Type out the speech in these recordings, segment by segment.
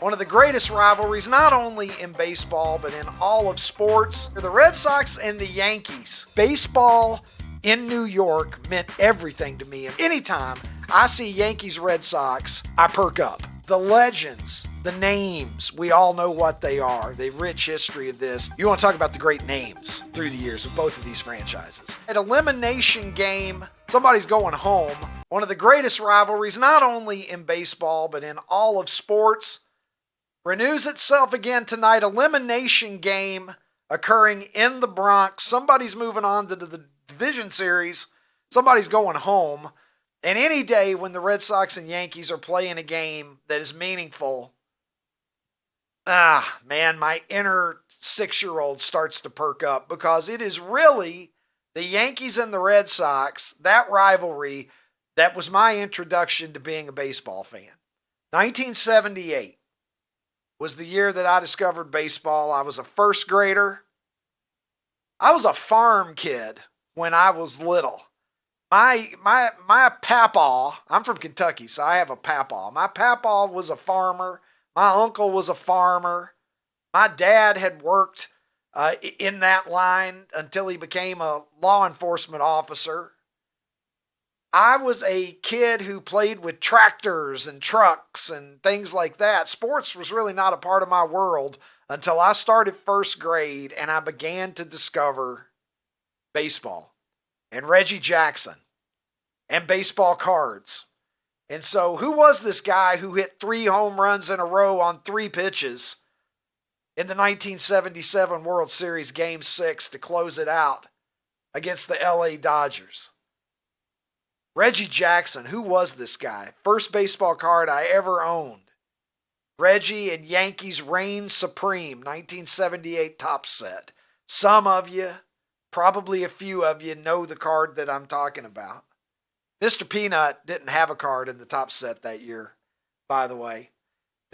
One of the greatest rivalries, not only in baseball, but in all of sports, are the Red Sox and the Yankees. Baseball in New York meant everything to me. And anytime I see Yankees-Red Sox, I perk up. The legends, the names, we all know what they are. The rich history of this. You want to talk about the great names through the years with both of these franchises. An elimination game, somebody's going home. One of the greatest rivalries, not only in baseball, but in all of sports, renews itself again tonight. Elimination game occurring in the Bronx. Somebody's moving on to the division series. Somebody's going home. And any day when the Red Sox and Yankees are playing a game that is meaningful, man, my inner 6-year-old starts to perk up, because it is really the Yankees and the Red Sox, that rivalry, that was my introduction to being a baseball fan. 1978 was the year that I discovered baseball. I was a first grader. I was a farm kid when I was little. My papaw, I'm from Kentucky, so I have a papaw. My papaw was a farmer. My uncle was a farmer. My dad had worked in that line until he became a law enforcement officer. I was a kid who played with tractors and trucks and things like that. Sports was really not a part of my world until I started first grade and I began to discover baseball and Reggie Jackson and baseball cards. And so who was this guy who hit 3 home runs in a row on 3 pitches in the 1977 World Series Game 6 to close it out against the LA Dodgers? Reggie Jackson, who was this guy? First baseball card I ever owned. Reggie and Yankees reign supreme, 1978 Topps set. Some of you, probably a few of you, know the card that I'm talking about. Mr. Peanut didn't have a card in the Topps set that year, by the way.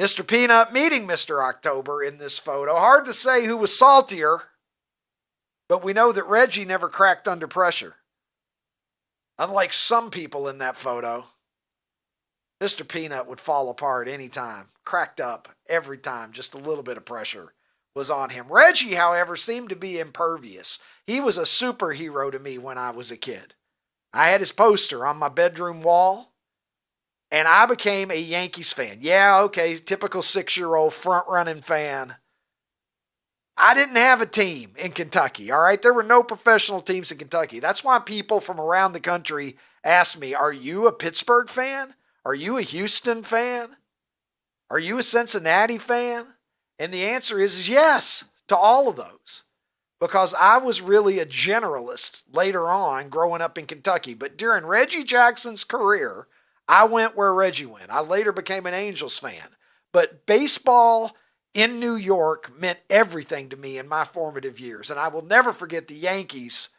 Mr. Peanut meeting Mr. October in this photo. Hard to say who was saltier, but we know that Reggie never cracked under pressure. Unlike some people in that photo, Mr. Peanut would fall apart anytime, cracked up every time, just a little bit of pressure was on him. Reggie, however, seemed to be impervious. He was a superhero to me when I was a kid. I had his poster on my bedroom wall, and I became a Yankees fan. Yeah, okay, typical 6-year-old front-running fan. I didn't have a team in Kentucky, all right? There were no professional teams in Kentucky. That's why people from around the country ask me, are you a Pittsburgh fan? Are you a Houston fan? Are you a Cincinnati fan? And the answer is yes to all of those, because I was really a generalist later on growing up in Kentucky. But during Reggie Jackson's career, I went where Reggie went. I later became an Angels fan. But baseball in New York meant everything to me in my formative years. And I will never forget the Yankees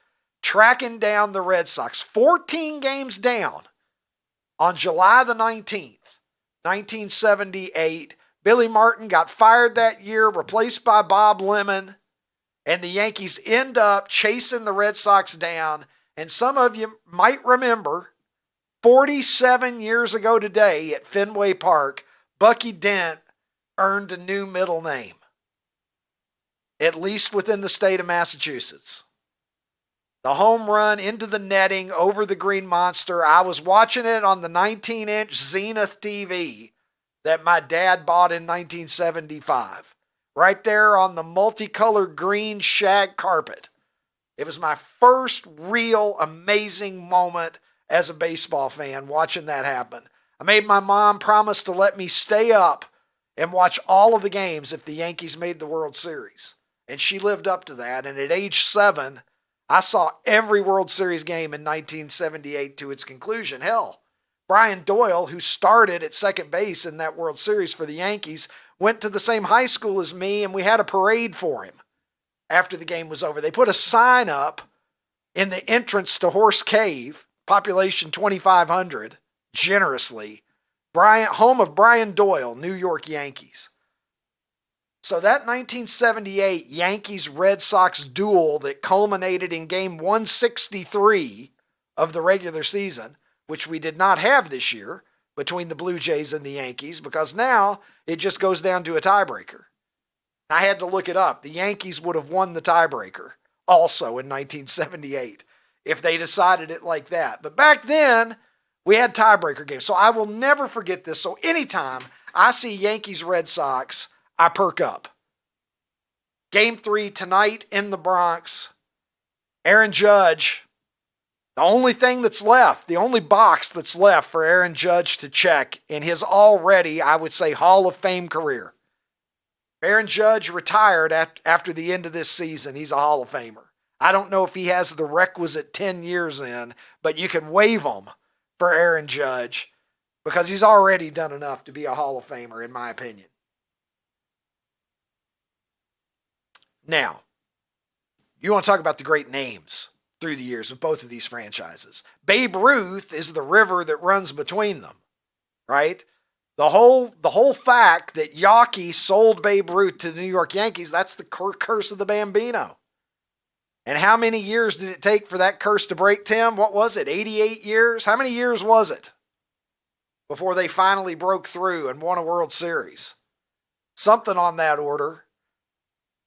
tracking down the Red Sox 14 games down on July the 19th, 1978. Billy Martin got fired that year, replaced by Bob Lemon, and the Yankees end up chasing the Red Sox down. And some of you might remember 47 years ago today at Fenway Park, Bucky Dent earned a new middle name, at least within the state of Massachusetts. The home run into the netting over the Green Monster. I was watching it on the 19-inch Zenith TV that my dad bought in 1975, right there on the multicolored green shag carpet. It was my first real amazing moment as a baseball fan watching that happen. I made my mom promise to let me stay up and watch all of the games if the Yankees made the World Series. And she lived up to that. And at age 7, I saw every World Series game in 1978 to its conclusion. Hell, Brian Doyle, who started at second base in that World Series for the Yankees, went to the same high school as me, and we had a parade for him after the game was over. They put a sign up in the entrance to Horse Cave, population 2,500, generously, home of Brian Doyle, New York Yankees. So that 1978 Yankees-Red Sox duel that culminated in game 163 of the regular season, which we did not have this year between the Blue Jays and the Yankees because now it just goes down to a tiebreaker. I had to look it up. The Yankees would have won the tiebreaker also in 1978 if they decided it like that. But back then, we had tiebreaker games. So I will never forget this. So anytime I see Yankees-Red Sox, I perk up. Game 3 tonight in the Bronx. Aaron Judge, the only thing that's left, the only box that's left for Aaron Judge to check in his already, I would say, Hall of Fame career. Aaron Judge retired after the end of this season. He's a Hall of Famer. I don't know if he has the requisite 10 years in, but you can waive him for Aaron Judge because he's already done enough to be a Hall of Famer, in my opinion. Now, you want to talk about the great names through the years with both of these franchises. Babe Ruth is the river that runs between them, right? The whole fact that Yawkey sold Babe Ruth to the New York Yankees, that's the curse of the Bambino. And how many years did it take for that curse to break, Tim? What was it, 88 years? How many years was it before they finally broke through and won a World Series? Something on that order.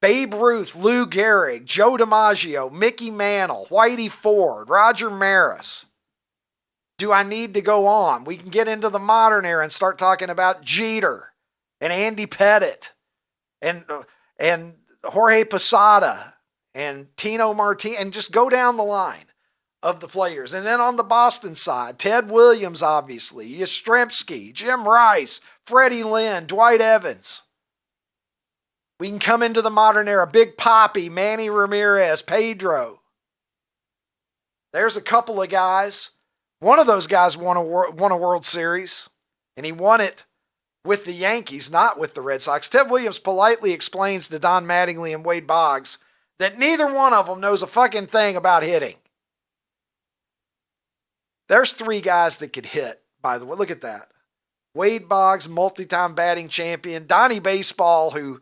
Babe Ruth, Lou Gehrig, Joe DiMaggio, Mickey Mantle, Whitey Ford, Roger Maris. Do I need to go on? We can get into the modern era and start talking about Jeter and Andy Pettitte and Jorge Posada and Tino Martin and just go down the line of the players. And then on the Boston side, Ted Williams, obviously, Yastrzemski, Jim Rice, Freddie Lynn, Dwight Evans. We can come into the modern era. Big Papi, Manny Ramirez, Pedro. There's a couple of guys. One of those guys won a World Series, and he won it with the Yankees, not with the Red Sox. Ted Williams politely explains to Don Mattingly and Wade Boggs that neither one of them knows a fucking thing about hitting. There's 3 guys that could hit, by the way. Look at that. Wade Boggs, multi-time batting champion. Donnie Baseball, who,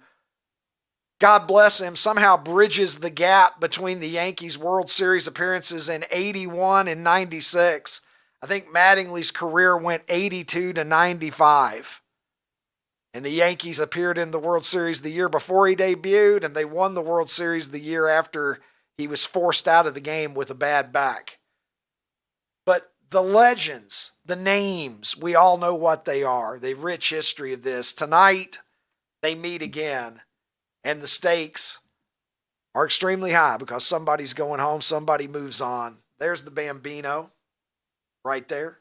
God bless him, somehow bridges the gap between the Yankees' World Series appearances in 81 and 96. I think Mattingly's career went 82 to 95. And the Yankees appeared in the World Series the year before he debuted, and they won the World Series the year after he was forced out of the game with a bad back. But the legends, the names, we all know what they are. The rich history of this. Tonight, they meet again. And the stakes are extremely high because somebody's going home, somebody moves on. There's the Bambino right there.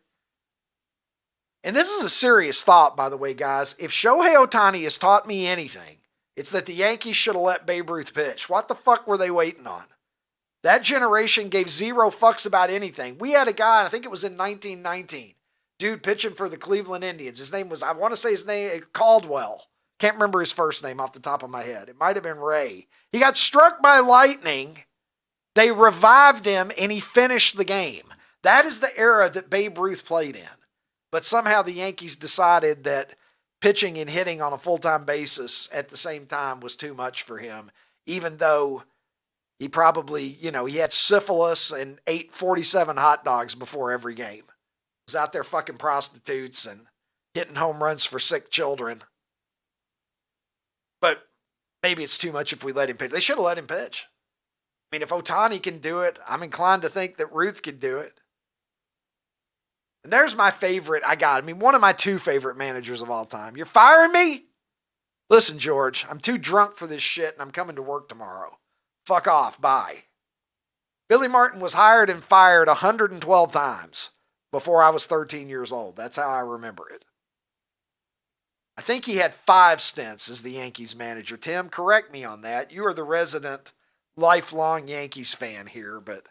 And this is a serious thought, by the way, guys. If Shohei Ohtani has taught me anything, it's that the Yankees should have let Babe Ruth pitch. What the fuck were they waiting on? That generation gave 0 fucks about anything. We had a guy, I think it was in 1919, dude pitching for the Cleveland Indians. His name was, I want to say his name, Caldwell. Can't remember his first name off the top of my head. It might have been Ray. He got struck by lightning. They revived him, and he finished the game. That is the era that Babe Ruth played in. But somehow the Yankees decided that pitching and hitting on a full-time basis at the same time was too much for him, even though he probably, he had syphilis and ate 47 hot dogs before every game. He was out there fucking prostitutes and hitting home runs for sick children. But maybe it's too much if we let him pitch. They should have let him pitch. I mean, if Ohtani can do it, I'm inclined to think that Ruth could do it. And there's my favorite. One of my 2 favorite managers of all time. You're firing me? Listen, George, I'm too drunk for this shit and I'm coming to work tomorrow. Fuck off. Bye. Billy Martin was hired and fired 112 times before I was 13 years old. That's how I remember it. I think he had 5 stints as the Yankees manager. Tim, correct me on that. You are the resident lifelong Yankees fan here, but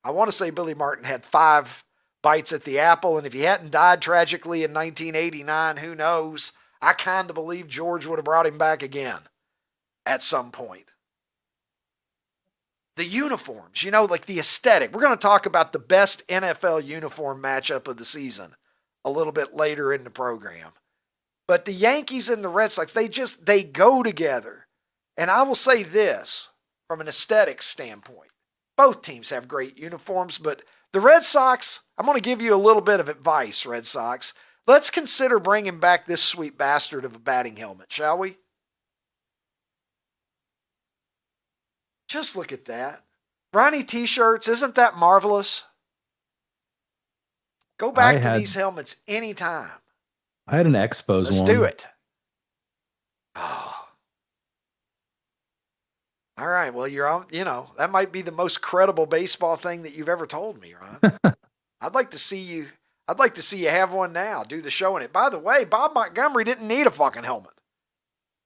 I want to say Billy Martin had 5 bites at the apple, and if he hadn't died tragically in 1989, who knows? I kind of believe George would have brought him back again at some point. The uniforms, like the aesthetic. We're going to talk about the best NFL uniform matchup of the season a little bit later in the program. But the Yankees and the Red Sox, they go together. And I will say this, from an aesthetic standpoint. Both teams have great uniforms, but the Red Sox, I'm going to give you a little bit of advice, Red Sox. let's consider bringing back this sweet bastard of a batting helmet, shall we? Just look at that. Ronnie t-shirts, isn't that marvelous? Go back to these helmets anytime. I had an Expos Let's one. do it. Oh. All right. Well, you're on, that might be the most credible baseball thing that you've ever told me, Ron. I'd like to see you have one now. Do the show in it. By the way, Bob Montgomery didn't need a fucking helmet.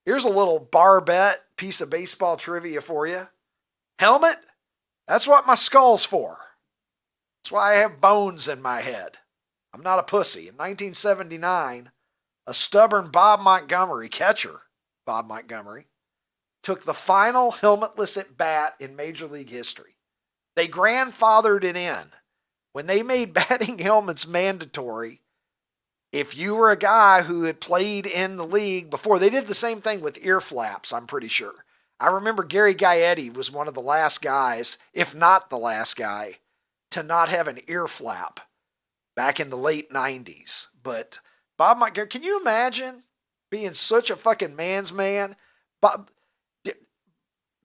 Here's a little bar bet piece of baseball trivia for you. Helmet? That's what my skull's for. That's why I have bones in my head. I'm not a pussy. In 1979, a stubborn Bob Montgomery, catcher Bob Montgomery, took the final helmetless at bat in Major League history. They grandfathered it in. When they made batting helmets mandatory, if you were a guy who had played in the league before, they did the same thing with ear flaps, I'm pretty sure. I remember Gary Gaetti was one of the last guys, if not the last guy, to not have an ear flap back in the late 90s. But Bob Montgomery, can you imagine being such a fucking man's man? Bob,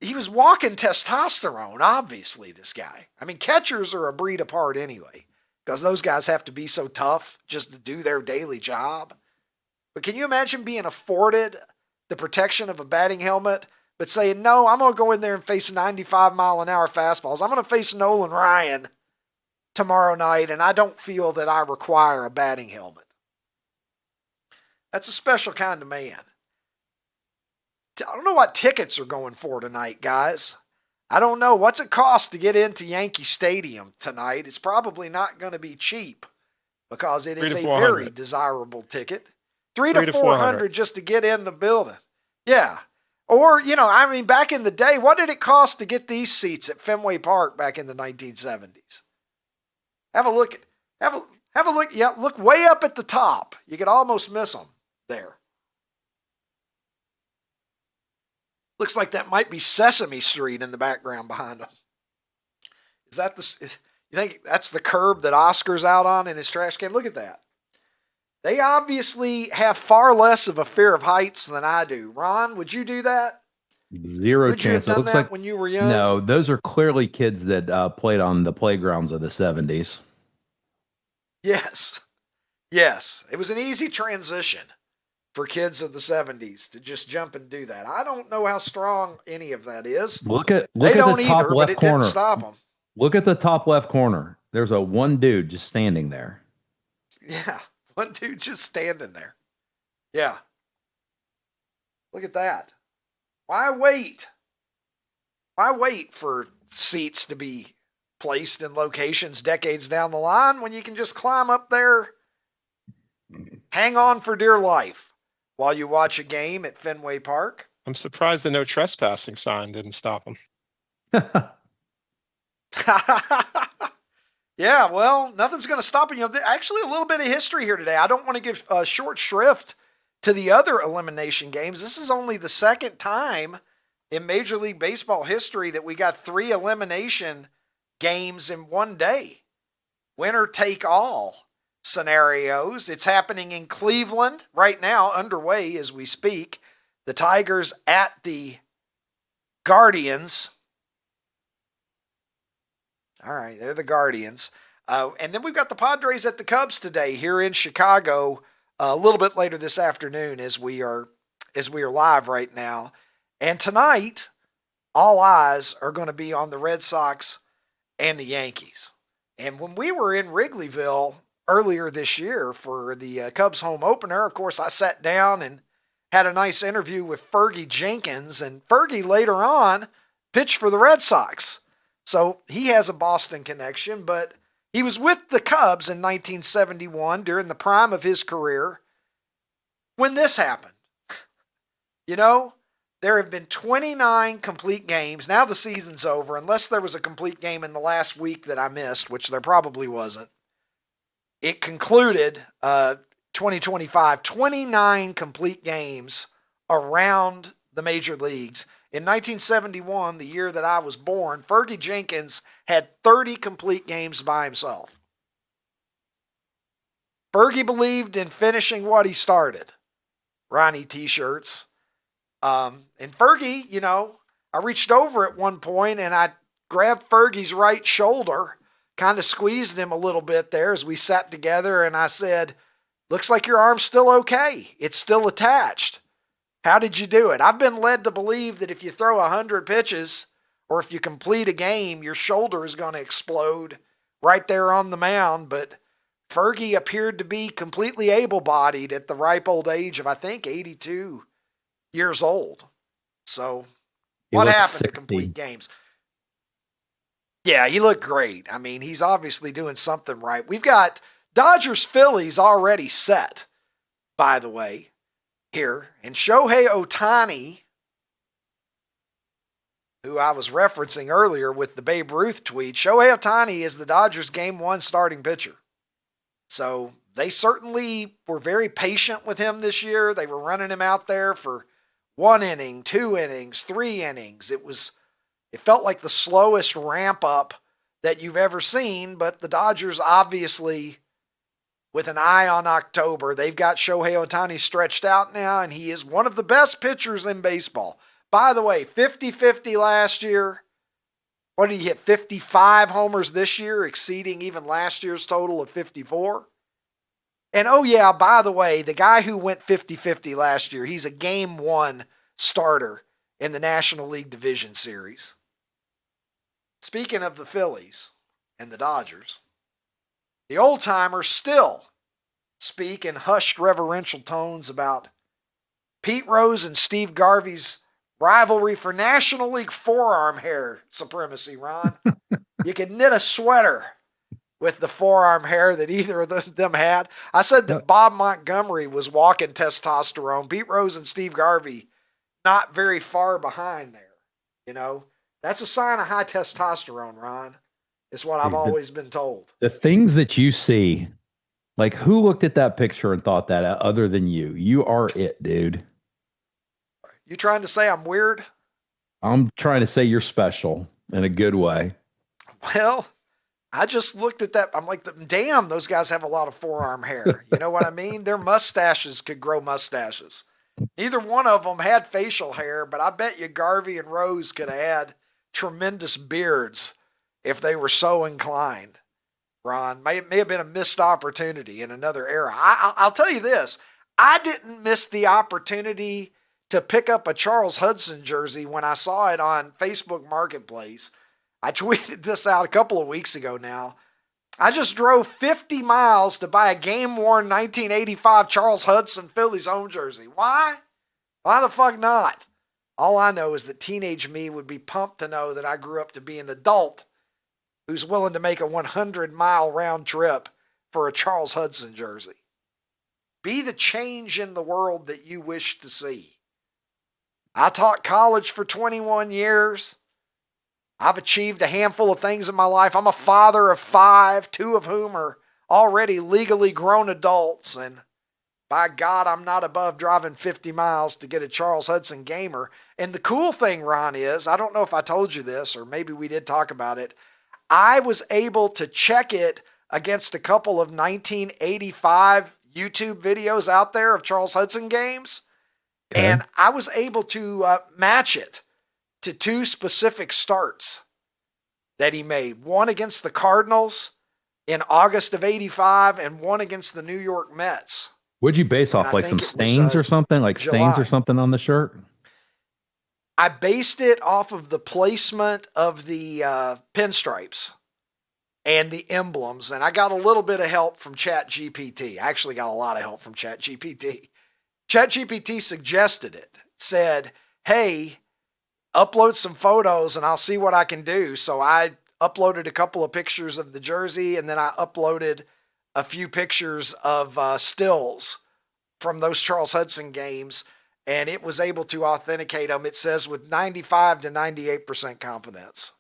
he was walking testosterone, obviously, this guy. I mean, catchers are a breed apart anyway, because those guys have to be so tough just to do their daily job. But can you imagine being afforded the protection of a batting helmet, but saying, no, I'm going to go in there and face 95-mile-an-hour fastballs. I'm going to face Nolan Ryan tomorrow night, and I don't feel that I require a batting helmet. That's a special kind of man. I don't know what tickets are going for tonight, guys. I don't know. What's it cost to get into Yankee Stadium tonight? It's probably not going to be cheap because it is a very desirable ticket. $300 to $400 just to get in the building. Yeah. Or, back in the day, what did it cost to get these seats at Fenway Park back in the 1970s? Have a look. Have a look. Yeah, look way up at the top. You could almost miss them there. Looks like that might be Sesame Street in the background behind them. Is that you think that's the curb that Oscar's out on in his trash can? Look at that. They obviously have far less of a fear of heights than I do. Ron, would you do that? Zero Would chance. You have done it looks that like when you were young? No, those are clearly kids that played on the playgrounds of the 70s. Yes. Yes. It was an easy transition for kids of the 70s to just jump and do that. I don't know how strong any of that is. Look at the top either, left corner. Didn't stop them. Look at the top left corner. There's one dude just standing there. Yeah. One dude just standing there. Yeah. Look at that. Why wait? Why wait for seats to be placed in locations decades down the line when you can just climb up there, hang on for dear life while you watch a game at Fenway Park? I'm surprised the no trespassing sign didn't stop him. Yeah, well, nothing's going to stop you. Actually, a little bit of history here today. I don't want to give short shrift to the other elimination games. This is only the second time in Major League Baseball history that we got 3 elimination games in one day. Winner take all scenarios. It's happening in Cleveland right now, underway as we speak. The Tigers at the Guardians. All right, they're the Guardians. And then we've got the Padres at the Cubs today here in Chicago a little bit later this afternoon as we are live right now. And tonight, all eyes are going to be on the Red Sox and the Yankees. And when we were in Wrigleyville earlier this year for the Cubs home opener, of course, I sat down and had a nice interview with Fergie Jenkins. And Fergie later on pitched for the Red Sox. So he has a Boston connection, but he was with the Cubs in 1971 during the prime of his career when this happened. There have been 29 complete games. Now the season's over, unless there was a complete game in the last week that I missed, which there probably wasn't. It concluded 2025, 29 complete games around the major leagues. In 1971, the year that I was born, Fergie Jenkins had 30 complete games by himself. Fergie believed in finishing what he started. Ronnie t-shirts. And Fergie, you know, I reached over at one point and I grabbed Fergie's right shoulder, kind of squeezed him a little bit there as we sat together, and I said, looks like your arm's still okay. It's still attached. How did you do it? I've been led to believe that if you throw 100 pitches or if you complete a game, your shoulder is going to explode right there on the mound. But Fergie appeared to be completely able-bodied at the ripe old age of, I think, 82 years old. So what happened to complete games? Yeah, he looked great. I mean, he's obviously doing something right. We've got Dodgers-Phillies already set, by the way, here. And Shohei Ohtani, who I was referencing earlier with the Babe Ruth tweet, Shohei Ohtani is the Dodgers' Game 1 starting pitcher. So they certainly were very patient with him this year. They were running him out there for 1 inning, 2 innings, 3 innings. It felt like the slowest ramp up that you've ever seen, but the Dodgers obviously, with an eye on October, they've got Shohei Ohtani stretched out now, and he is one of the best pitchers in baseball. By the way, 50-50 last year. What did he hit? 55 homers this year, exceeding even last year's total of 54. And oh yeah, by the way, the guy who went 50-50 last year, he's a Game 1 starter in the National League Division Series. Speaking of the Phillies and the Dodgers, the old-timers still speak in hushed reverential tones about Pete Rose and Steve Garvey's rivalry for National League forearm hair supremacy, Ron. You could knit a sweater with the forearm hair that either of them had. I said that Bob Montgomery was walking testosterone. Pete Rose and Steve Garvey not very far behind there. You know, that's a sign of high testosterone, Ron. Is what I've always been told. The things that you see, like who looked at that picture and thought that other than you? You are it, dude. You trying to say I'm weird? I'm trying to say you're special in a good way. Well, I just looked at that. I'm like, damn, those guys have a lot of forearm hair. You know what I mean? Their mustaches could grow mustaches. Neither one of them had facial hair, but I bet you Garvey and Rose could have had tremendous beards if they were so inclined. Ron, may have been a missed opportunity in another era. I'll tell you this. I didn't miss the opportunity to pick up a Charles Hudson jersey when I saw it on Facebook Marketplace. I tweeted this out a couple of weeks ago now. I just drove 50 miles to buy a game-worn 1985 Charles Hudson Phillies home jersey. Why? Why the fuck not? All I know is that teenage me would be pumped to know that I grew up to be an adult who's willing to make a 100-mile round trip for a Charles Hudson jersey. Be the change in the world that you wish to see. I taught college for 21 years. I've achieved a handful of things in my life. I'm a father of 5, 2 of whom are already legally grown adults. And by God, I'm not above driving 50 miles to get a Charles Hudson gamer. And the cool thing, Ron, is, I don't know if I told you this, or maybe we did talk about it. I was able to check it against a couple of 1985 YouTube videos out there of Charles Hudson games. Okay. And I was able to match it to 2 specific starts that he made. One against the Cardinals in August of 85 and one against the New York Mets. What'd you base off? Like some stains or something? Like July. Stains or something on the shirt? I based it off of the placement of the pinstripes and the emblems. And I got a little bit of help from ChatGPT. I actually got a lot of help from ChatGPT. ChatGPT suggested it. Said, hey, upload some photos and I'll see what I can do. So I uploaded a couple of pictures of the jersey, and then I uploaded a few pictures of stills from those Charles Hudson games, and it was able to authenticate them. It says with 95 to 98% confidence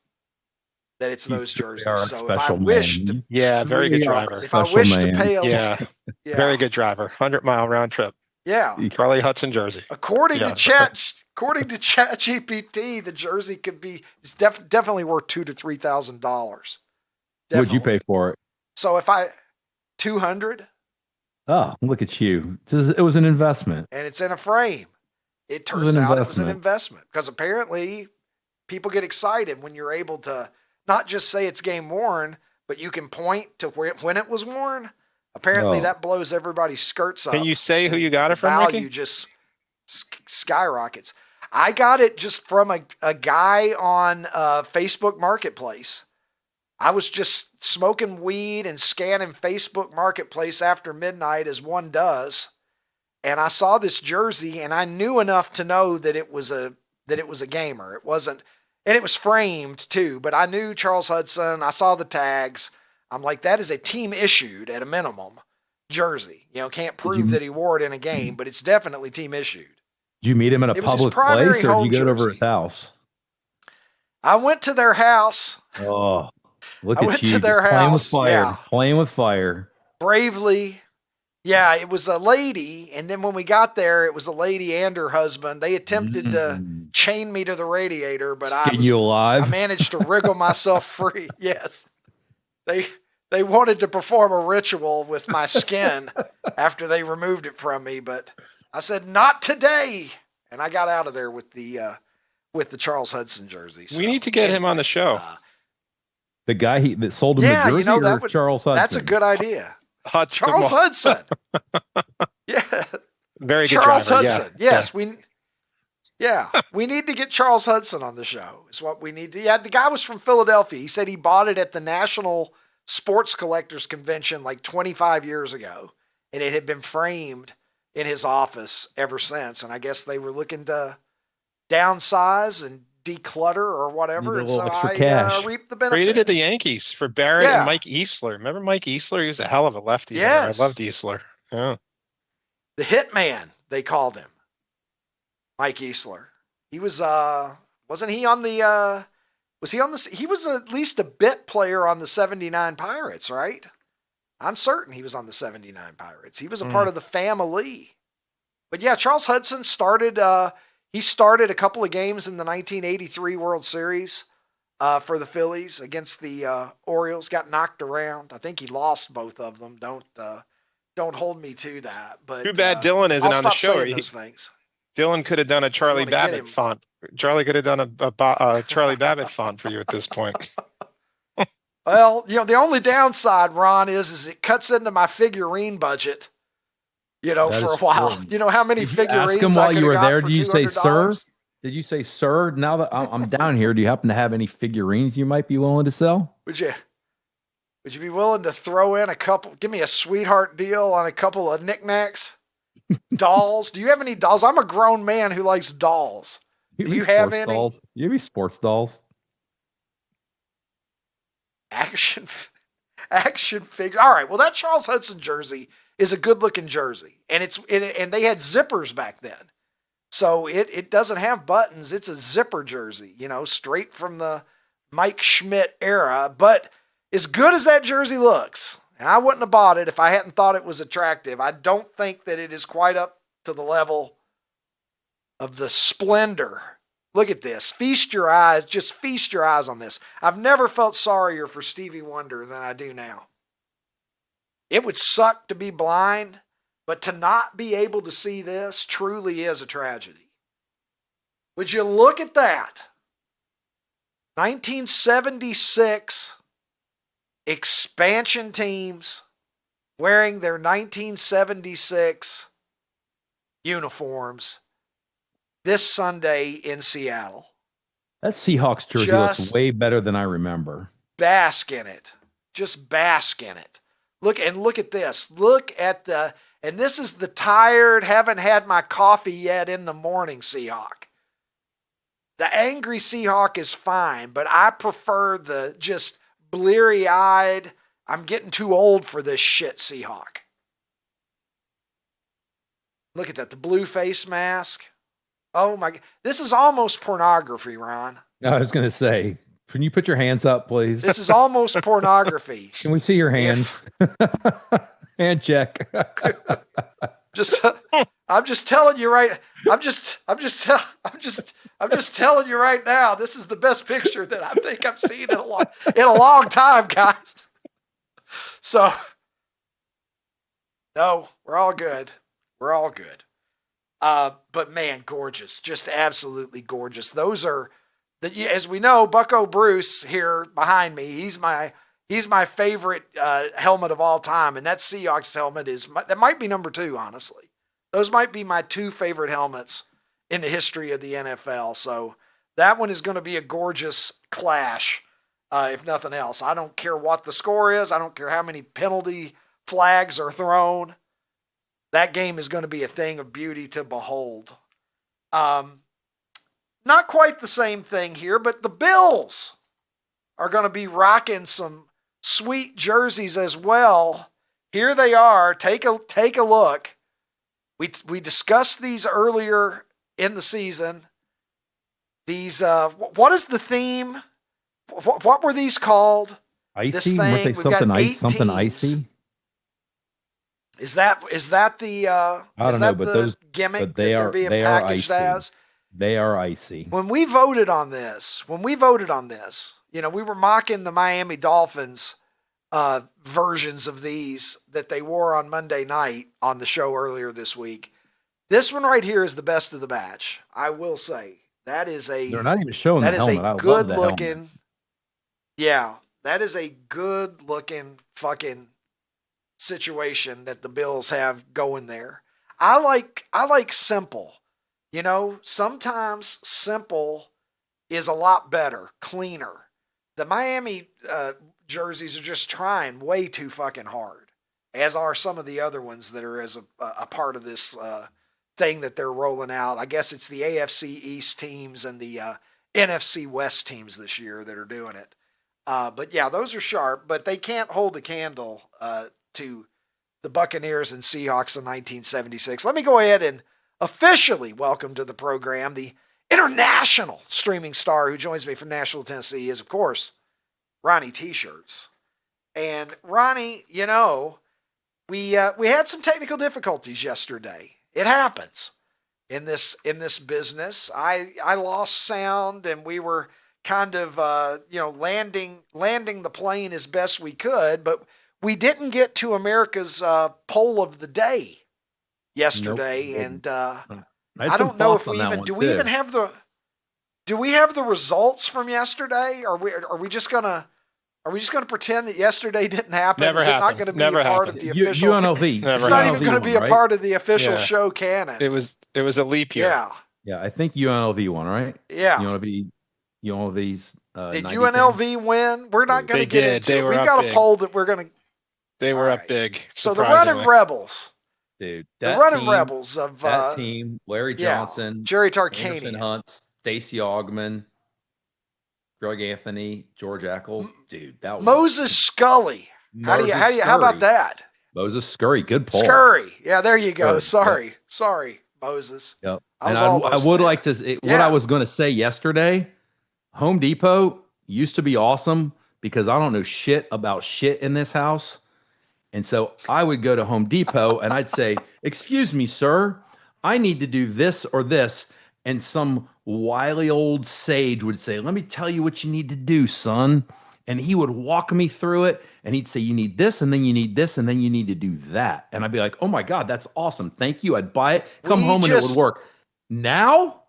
that it's those jerseys. So if I wish to, very good driver. If I wish to pay a very good driver, 100-mile round trip. Yeah, Charlie Hudson jersey. According to ChatGPT, the jersey could be definitely worth $2,000 to $3,000. What'd you pay for it? So if $200. Oh, look at you. It was an investment. and it's in a frame. It It was turns an out it was an investment. investment because apparently people get excited when you're able to not just say it's game worn, but you can point to when it was worn. Apparently Oh, that blows everybody's skirts up. Can you say who and you got the it from, value Ricky? just skyrockets. I got it just from a guy on Facebook Marketplace. I was just smoking weed and scanning Facebook Marketplace after midnight as one does. And I saw this jersey and I knew enough to know that it was a gamer. It wasn't, and it was framed too, but I knew Charles Hudson. I saw the tags. I'm like, that is a team issued at a minimum jersey. Can't prove that he wore it in a game, but it's definitely team issued. did you meet him in a It was his public primary place, or did home you go over jersey. his house? I went to their house. Oh, look I at went you to their just playing with house, fire, yeah. playing with fire. Bravely. Yeah, it was a lady. And then when we got there, it was a lady and her husband. They attempted to chain me to the radiator, but Skin you alive. I managed to wriggle myself free. Yes. They wanted to perform a ritual with my skin after they removed it from me, but I said, not today. And I got out of there with the Charles Hudson jersey. So, We need to get him on the show. The guy that sold him the jersey, or Charles Hudson? That's a good idea. Hudson. Charles Hudson. Yeah. Very good Charles driver. Hudson. Yeah. Yes, we need to get Charles Hudson on the show. Is what we need to. Yeah, the guy was from Philadelphia. He said he bought it at the National Sports Collectors Convention like 25 years ago, and it had been framed in his office ever since. And I guess they were looking to downsize and declutter or whatever. And so I reaped the benefit. Traded at the Yankees for Barrett and Mike Easler. Remember Mike Easler? He was a hell of a lefty. Yes. I loved Easler. Yeah. The Hitman, they called him. Mike Easler. He was wasn't he on the was he on the he was at least a bit player on the 79 Pirates, right? I'm certain he was on the 79 Pirates. He was a part of the family. But yeah, Charles Hudson started he started a couple of games in the 1983 World Series for the Phillies against the Orioles, got knocked around. I think he lost both of them. Don't hold me to that. But too bad Dylan isn't on the show. Those things. Dylan could have done a Charlie Babbitt font. Charlie could have done a Charlie Babbitt font for you at this point. Well, the only downside, Ron, is it cuts into my figurine budget. For a while. True. You know how many figurines ask him I while you were there? Did you say, sir? Did you say, sir? Now that I'm down here, do you happen to have any figurines you might be willing to sell? Would you be willing to throw in a couple? Give me a sweetheart deal on a couple of knickknacks, dolls. Do you have any dolls? I'm a grown man who likes dolls. Do you have any dolls? You have any sports dolls? Action figure. All right. Well, that Charles Hudson jersey is a good looking jersey, and and they had zippers back then, so it doesn't have buttons. It's a zipper jersey, straight from the Mike Schmidt era. But as good as that jersey looks, and I wouldn't have bought it if I hadn't thought it was attractive, I don't think that it is quite up to the level of the splendor. Look at this. Feast your eyes. Just feast your eyes on this. I've never felt sorrier for Stevie Wonder than I do now. It would suck to be blind, but to not be able to see this truly is a tragedy. Would you look at that? 1976 expansion teams wearing their 1976 uniforms this Sunday in Seattle. That Seahawks jersey looks way better than I remember. Bask in it. Just bask in it. Look at this. And this is the tired, haven't had my coffee yet in the morning Seahawk. The angry Seahawk is fine, but I prefer the just bleary-eyed, I'm getting too old for this shit Seahawk. Look at that, the blue face mask. Oh my God. This is almost pornography, Ron. I was going to say, can you put your hands up, please? This is almost pornography. Can we see your hands? Hand check. I'm just telling you right. I'm just telling you right now. This is the best picture that I think I've seen in a long time, guys. So No, we're all good. We're all good. But man, gorgeous. Just absolutely gorgeous. Those are, as we know, Bucko Bruce here behind me, he's my favorite helmet of all time. And that Seahawks helmet that might be number 2, honestly. Those might be my 2 favorite helmets in the history of the NFL. So that one is going to be a gorgeous clash, if nothing else. I don't care what the score is. I don't care how many penalty flags are thrown. That game is going to be a thing of beauty to behold. Not quite the same thing here, but the Bills are going to be rocking some sweet jerseys as well. Here they are. Take a look. We discussed these earlier in the season. These what is the theme? What were these called? Icy? This thing, Weren't they we've something, got 8 something teams. icy? Is that the I don't know, but the gimmick but that they're being packaged as? They are icy. When we voted on this, you know, we were mocking the Miami Dolphins versions of these that they wore on Monday night on the show earlier this week. This one right here is the best of the batch. I will say that is They're not even showing that the is helmet. I a love good the looking. helmet. Yeah, that is a good looking fucking situation that the Bills have going there. I like simple. You know, sometimes simple is a lot better, cleaner. The Miami jerseys are just trying way too fucking hard, as are some of the other ones that are as a part of this thing that they're rolling out. I guess it's the AFC East teams and the NFC West teams this year that are doing it. But yeah, those are sharp, but they can't hold a candle to the Buccaneers and Seahawks in 1976. Let me go ahead and officially welcome to the program the international streaming star who joins me from Nashville, Tennessee is, of course, Ronnie T-Shirts. And Ronnie, you know, we had some technical difficulties yesterday. It happens in this business. I lost sound, and we were kind of landing the plane as best we could, but we didn't get to America's poll of the day yesterday. Nope. And I don't know if we even do we have the results from yesterday? Are we just gonna pretend that yesterday didn't happen? Never Is happened. it not going to be Never a part happened. of the official? UNLV. It's not even going to be a part of the official show canon. It was a leap year. Yeah. Yeah, I think UNLV won, right? Yeah. UNLV's. Did UNLV win? We're not going to get into it. We've got a poll that we're going to. They were up big. So the Running Rebels. Dude, the Running Rebels of that team, Larry Johnson, Jerry Tarkanian, Anderson Hunts, Stacey Augman, Greg Anthony, George Eckel. Dude, that was Moses Scully. How about that? Moses Scurry, good poll. Scurry. Yeah, there you go. Sorry, Moses. Yep. I would like to what I was going to say yesterday, Home Depot used to be awesome because I don't know shit about shit in this house. And so I would go to Home Depot and I'd say, "Excuse me, sir, I need to do this or this." And some wily old sage would say, "Let me tell you what you need to do, son." And he would walk me through it. And he'd say, "You need this, and then you need this, and then you need to do that." And I'd be like, "Oh my God, that's awesome. Thank you." I'd buy it, come home, and it would work. Now,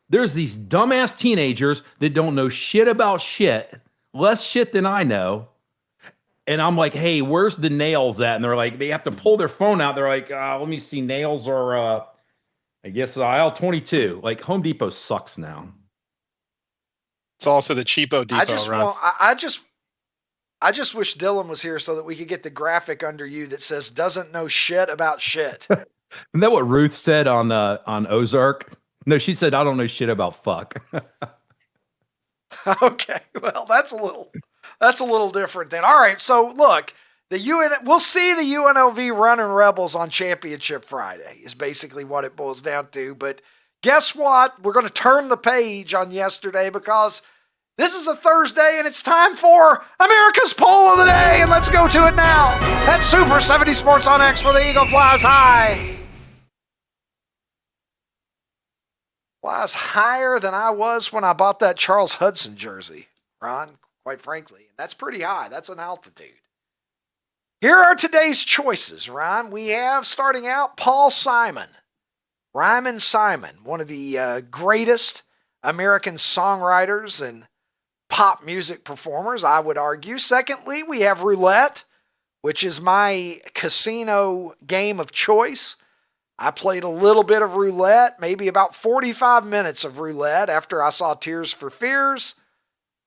there's these dumbass teenagers that don't know shit about shit, less shit than I know. And I'm like, "Hey, where's the nails at?" And they're like, they have to pull their phone out. They're like, "Let me see, nails are, I guess, aisle 22. Like, Home Depot sucks now. It's also the cheapo Depot. I just wish Dylan was here so that we could get the graphic under you that says "doesn't know shit about shit." Isn't that what Ruth said on Ozark? No, she said, "I don't know shit about fuck." Okay, well, that's a little different then. All right, so look, we'll see the UNLV Running Rebels on Championship Friday is basically what it boils down to. But guess what? We're going to turn the page on yesterday because this is a Thursday and it's time for America's Poll of the Day, and let's go to it now. That's Super 70 Sports on X where the Eagle flies high. Flies higher than I was when I bought that Charles Hudson jersey, Ron, quite frankly. And that's pretty high. That's an altitude. Here are today's choices, Ryan. We have, starting out, Paul Simon. Ryman Simon, one of the greatest American songwriters and pop music performers, I would argue. Secondly, we have roulette, which is my casino game of choice. I played a little bit of roulette, maybe about 45 minutes of roulette after I saw Tears for Fears.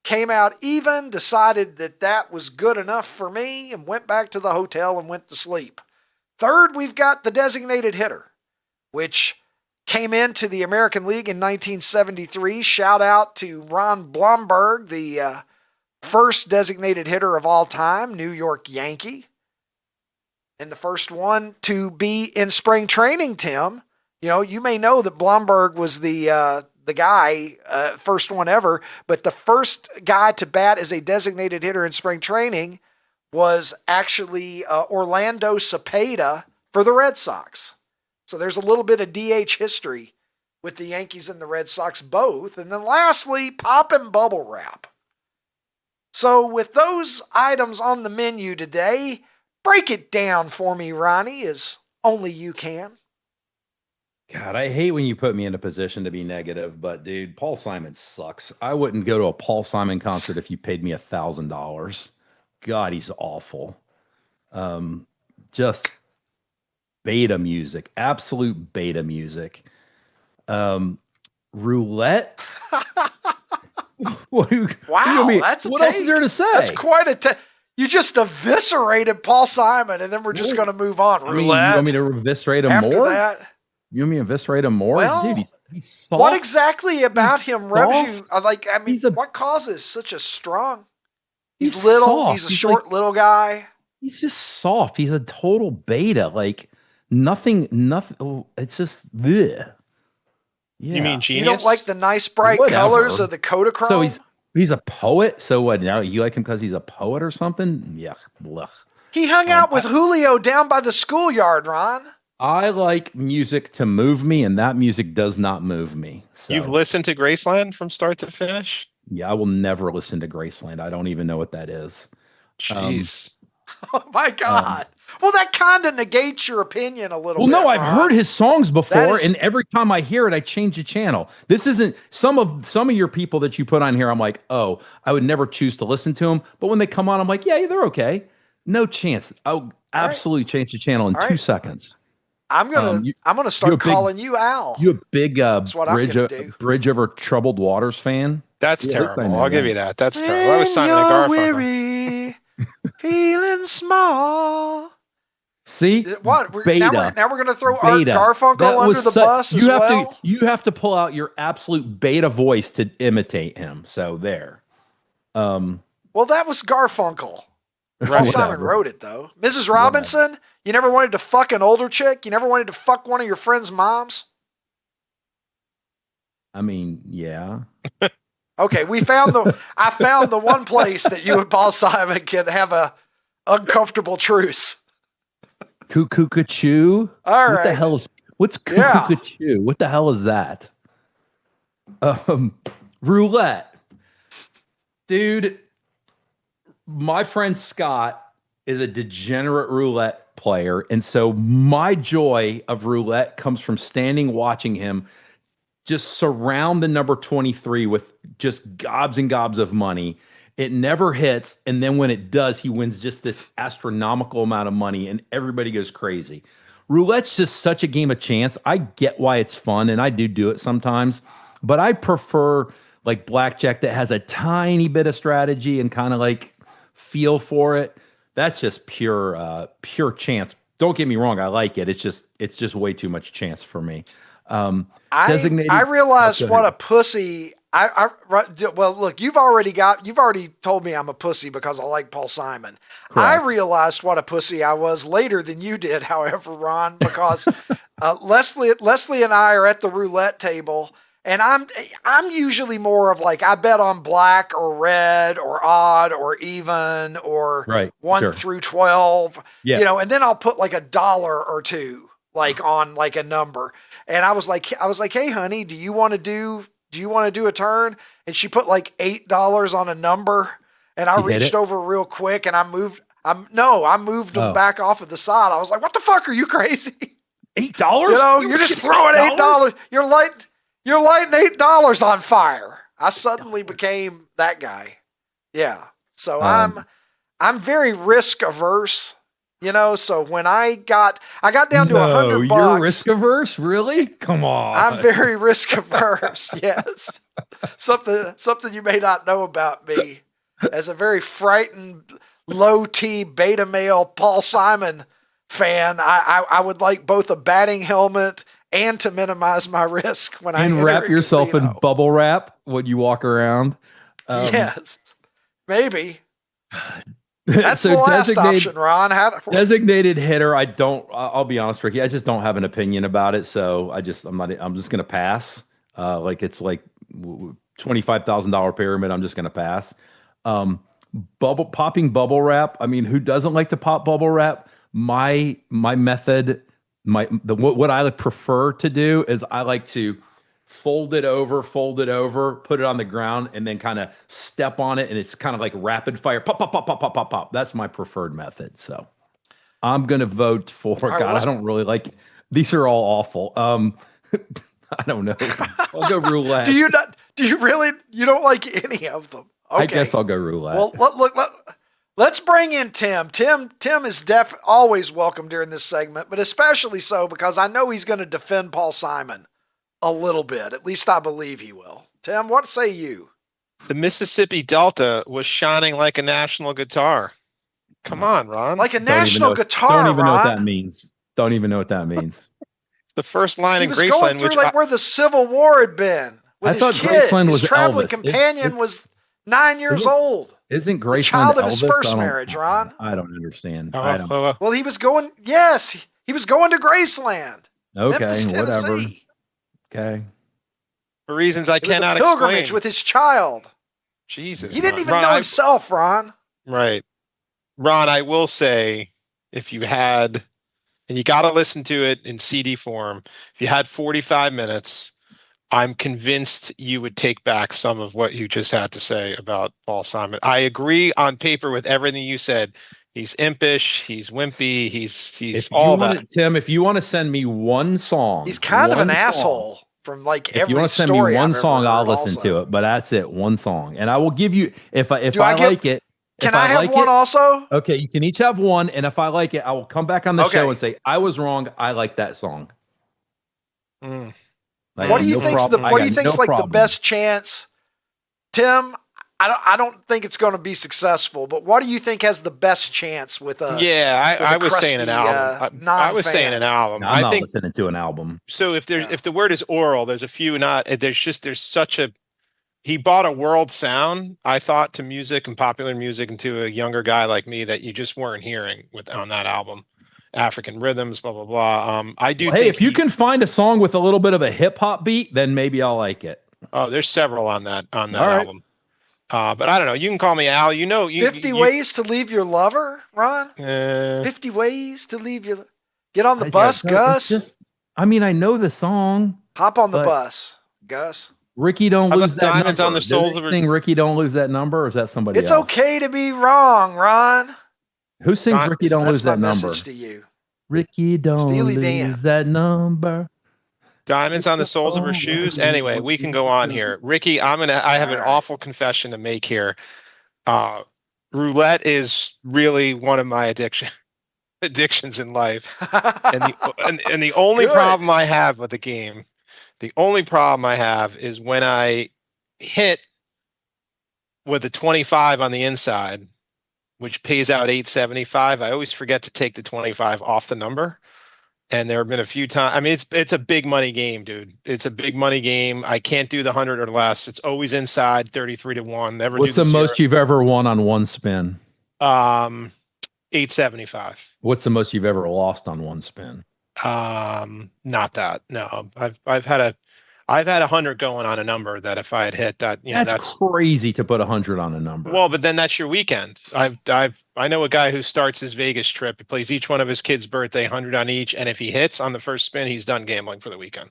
Came out even, decided that that was good enough for me, and went back to the hotel and went to sleep. Third, we've got the designated hitter, which came into the American League in 1973. Shout out to Ron Blomberg, the first designated hitter of all time, New York Yankee. And the first one to be in spring training, Tim. You know, you may know that Blomberg was the guy, first one ever, but the first guy to bat as a designated hitter in spring training was actually Orlando Cepeda for the Red Sox. So there's a little bit of DH history with the Yankees and the Red Sox both. And then lastly, pop and bubble wrap. So with those items on the menu today, break it down for me, Ronnie, as only you can. God, I hate when you put me in a position to be negative, but dude, Paul Simon sucks. I wouldn't go to a Paul Simon concert if you paid me $1,000. God, he's awful. Just beta music, absolute beta music. Roulette. Wow, that's a what take. else is there to say? That's quite a take. You just eviscerated Paul Simon, and then we're just going to move on. Roulette. You want me to eviscerate him After more? That, you want me to eviscerate him more? Well, dude, he's soft. What exactly about him rubs you? Like, I mean, a, what causes such a strong? He's little. Soft. He's a short, little guy. He's just soft. He's a total beta. Like nothing. Oh, it's just bleh. Yeah. You mean genius? You don't like the nice bright Whatever. colors of the Kodachrome? So he's a poet. So what? Now you like him because he's a poet or something? Yeah. Blech. He hung out with Julio down by the schoolyard, Ron. I like music to move me, and that music does not move me. So. You've listened to Graceland from start to finish? Yeah, I will never listen to Graceland. I don't even know what that is. Jeez. Oh my God. Well, that kind of negates your opinion a little bit. Well, no, I've heard his songs before, is... and every time I hear it, I change the channel. This isn't some of your people that you put on here. I'm like, oh, I would never choose to listen to them. But when they come on, I'm like, yeah, they're okay. No chance. I'll absolutely change the channel in 2 seconds. I'm gonna start calling you Al. You a big bridge over troubled waters fan? That's terrible. I'll give you that. That's terrible. That was Simon and Garfunkel. Weary, feeling small. See, what? Beta. Now we're gonna throw Art Garfunkel under the bus as well. You have to pull out your absolute beta voice to imitate him. So there. Well, that was Garfunkel. Paul Simon wrote it though. Mrs. Robinson, you never wanted to fuck an older chick? You never wanted to fuck one of your friend's moms? I mean, yeah. Okay, I found the one place that you and Paul Simon can have a uncomfortable truce. Cuckoo-ca-choo? All right. What the hell is what's cuckoo-ca-choo? What the hell is that? Roulette. Dude, my friend Scott is a degenerate roulette player, and so my joy of roulette comes from standing watching him just surround the number 23 with just gobs and gobs of money. It never hits, and then when it does, he wins just this astronomical amount of money, and everybody goes crazy. Roulette's just such a game of chance. I get why it's fun, and I do it sometimes, but I prefer like blackjack that has a tiny bit of strategy and kind of like feel for it. That's just pure chance. Don't get me wrong, I like it. It's just way too much chance for me. I realized what a pussy. Well, look, you've already told me I'm a pussy because I like Paul Simon. Correct. I realized what a pussy I was later than you did, however, Ron, because Leslie and I are at the roulette table, and I'm usually more of like, I bet on black or red or odd or even or 1 through 12, and then I'll put like $1 or $2 like on like a number. And I was like, hey honey, do you want to do a turn? And she put like $8 on a number, and I reached over real quick and I I moved them back off of the side. I was like, what the fuck? Are you crazy? $8? You're just throwing $8. You're lighting $8 on fire. I suddenly became that guy. Yeah. So I'm very risk averse, so when I got down to $100. You're risk averse? Really? Come on. I'm very risk averse. Yes. Something you may not know about me. As a very frightened, low T beta male Paul Simon fan, I would like both a batting helmet and to minimize my risk when I wrap yourself in bubble wrap when you walk around. Yes, maybe. That's the last option, Ron. Designated hitter. I'll be honest, Ricky. I just don't have an opinion about it. So I'm just going to pass. It's like $25,000 pyramid. I'm just going to pass. Popping bubble wrap. I mean, who doesn't like to pop bubble wrap? My method, what I prefer to do is I like to fold it over, put it on the ground, and then kind of step on it, and it's kind of like rapid fire, pop, pop, pop, pop, pop, pop, pop. That's my preferred method. So I'm gonna vote for. God, I don't really like. These are all awful. I don't know. I'll go roulette. Do you really? You don't like any of them? Okay. I guess I'll go roulette. Well, let's bring in Tim. Tim is always welcome during this segment, but especially so because I know he's going to defend Paul Simon a little bit. At least I believe he will. Tim, what say you? The Mississippi Delta was shining like a national guitar. Come on, Ron. Like a national guitar, Don't even know what Ron. that means. Don't even know what that means. It's the first line in Graceland. He was going through where the Civil War had been with his kid. Graceland was his traveling Elvis. companion was 9 years old. Isn't Graceland the child of Elvis? his first marriage, Ron? I don't understand. Well, he was going. Yes, he was going to Graceland. Okay, Memphis, whatever. Tennessee. Okay. For reasons I cannot explain. Pilgrimage with his child. Jesus. He didn't even know himself, Ron. Right. Ron, I will say, if you had, and you got to listen to it in CD form, if you had 45 minutes, I'm convinced you would take back some of what you just had to say about Paul Simon. I agree on paper with everything you said. He's impish. He's wimpy. He's all that. Tim, if you want to send me one song, he's kind of an asshole from every story. If you want to send me one song, I'll listen to it. But that's it, one song, and I will give you if I like it. Can I have one also? Okay, you can each have one, and if I like it, I will come back on the show and say I was wrong. I like that song. What do you think's the best chance, Tim? I don't think it's going to be successful, but what do you think has the best chance with a? Yeah, I was saying an album. I was saying an album. No, I'm not listening to an album. So if the word is oral, there's a few there's such a. He bought a world sound, I thought, to music and popular music, and to a younger guy like me that you just weren't hearing on that album. African rhythms, blah blah blah. I do. Hey, if you can find a song with a little bit of a hip hop beat, then maybe I'll like it. Oh, there's several on that album. But I don't know. You can call me Al. 50 ways to leave your lover, Ron. 50 ways to leave your. Get on the bus, Gus. I know the song. Hop on the bus, Gus. Ricky, don't lose that Diamonds number. On the Soul Did they sing Ricky, don't lose that number, or is that somebody else? It's okay to be wrong, Ron. Who sings Ricky, don't lose that number? That's my message to you. Ricky, don't lose that number. Diamonds on the soles of her shoes. Anyway, we can go on here. Ricky, I have an awful confession to make here. Roulette is really one of my addictions in life. and the only problem I have with the game, is when I hit with a 25 on the inside, which pays out 875. I always forget to take the 25 off the number. And there have been a few times. It's a big money game, dude. It's a big money game. I can't do the 100 or less. It's always inside 33-1. Never. What's the most you've ever won on one spin? 875. What's the most you've ever lost on one spin? Not that. No, I've had 100 going on a number that if I had hit that, that's crazy to put 100 on a number. Well, but then that's your weekend. I know a guy who starts his Vegas trip. He plays each one of his kids' birthday, 100 on each, and if he hits on the first spin, he's done gambling for the weekend.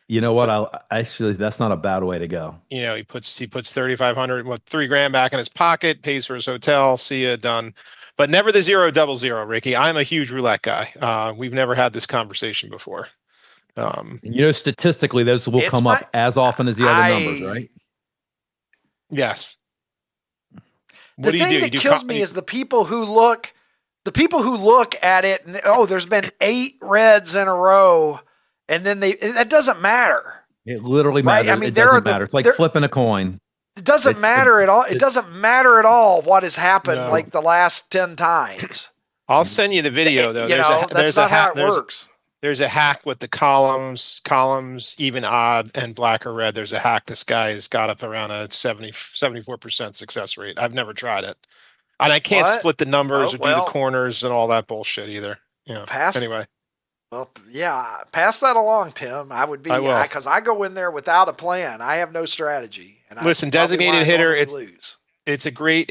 You know what? That's not a bad way to go. He puts 3,500, $3,000 back in his pocket, pays for his hotel. See ya, done. but never the 0-0-0, Ricky. I'm a huge roulette guy. We've never had this conversation before. Statistically, those will come up as often as the other numbers, right? Yes. The thing that kills me is the people who look at it and there's been 8 reds in a row, and then it doesn't matter. It literally matters. Right? I mean, it doesn't matter. It's like flipping a coin. It doesn't matter at all. It doesn't matter at all what has happened like the last 10 times. I'll send you the video though. That's not how it works. There's a hack with the columns, even odd and black or red. There's a hack. This guy has got up around a 74% success rate. I've never tried it. And I can't split the numbers or do the corners and all that bullshit either. Yeah. Anyway. Well, yeah, pass that along, Tim. I would be, because I go in there without a plan. I have no strategy. And listen, designated hitter, it's a great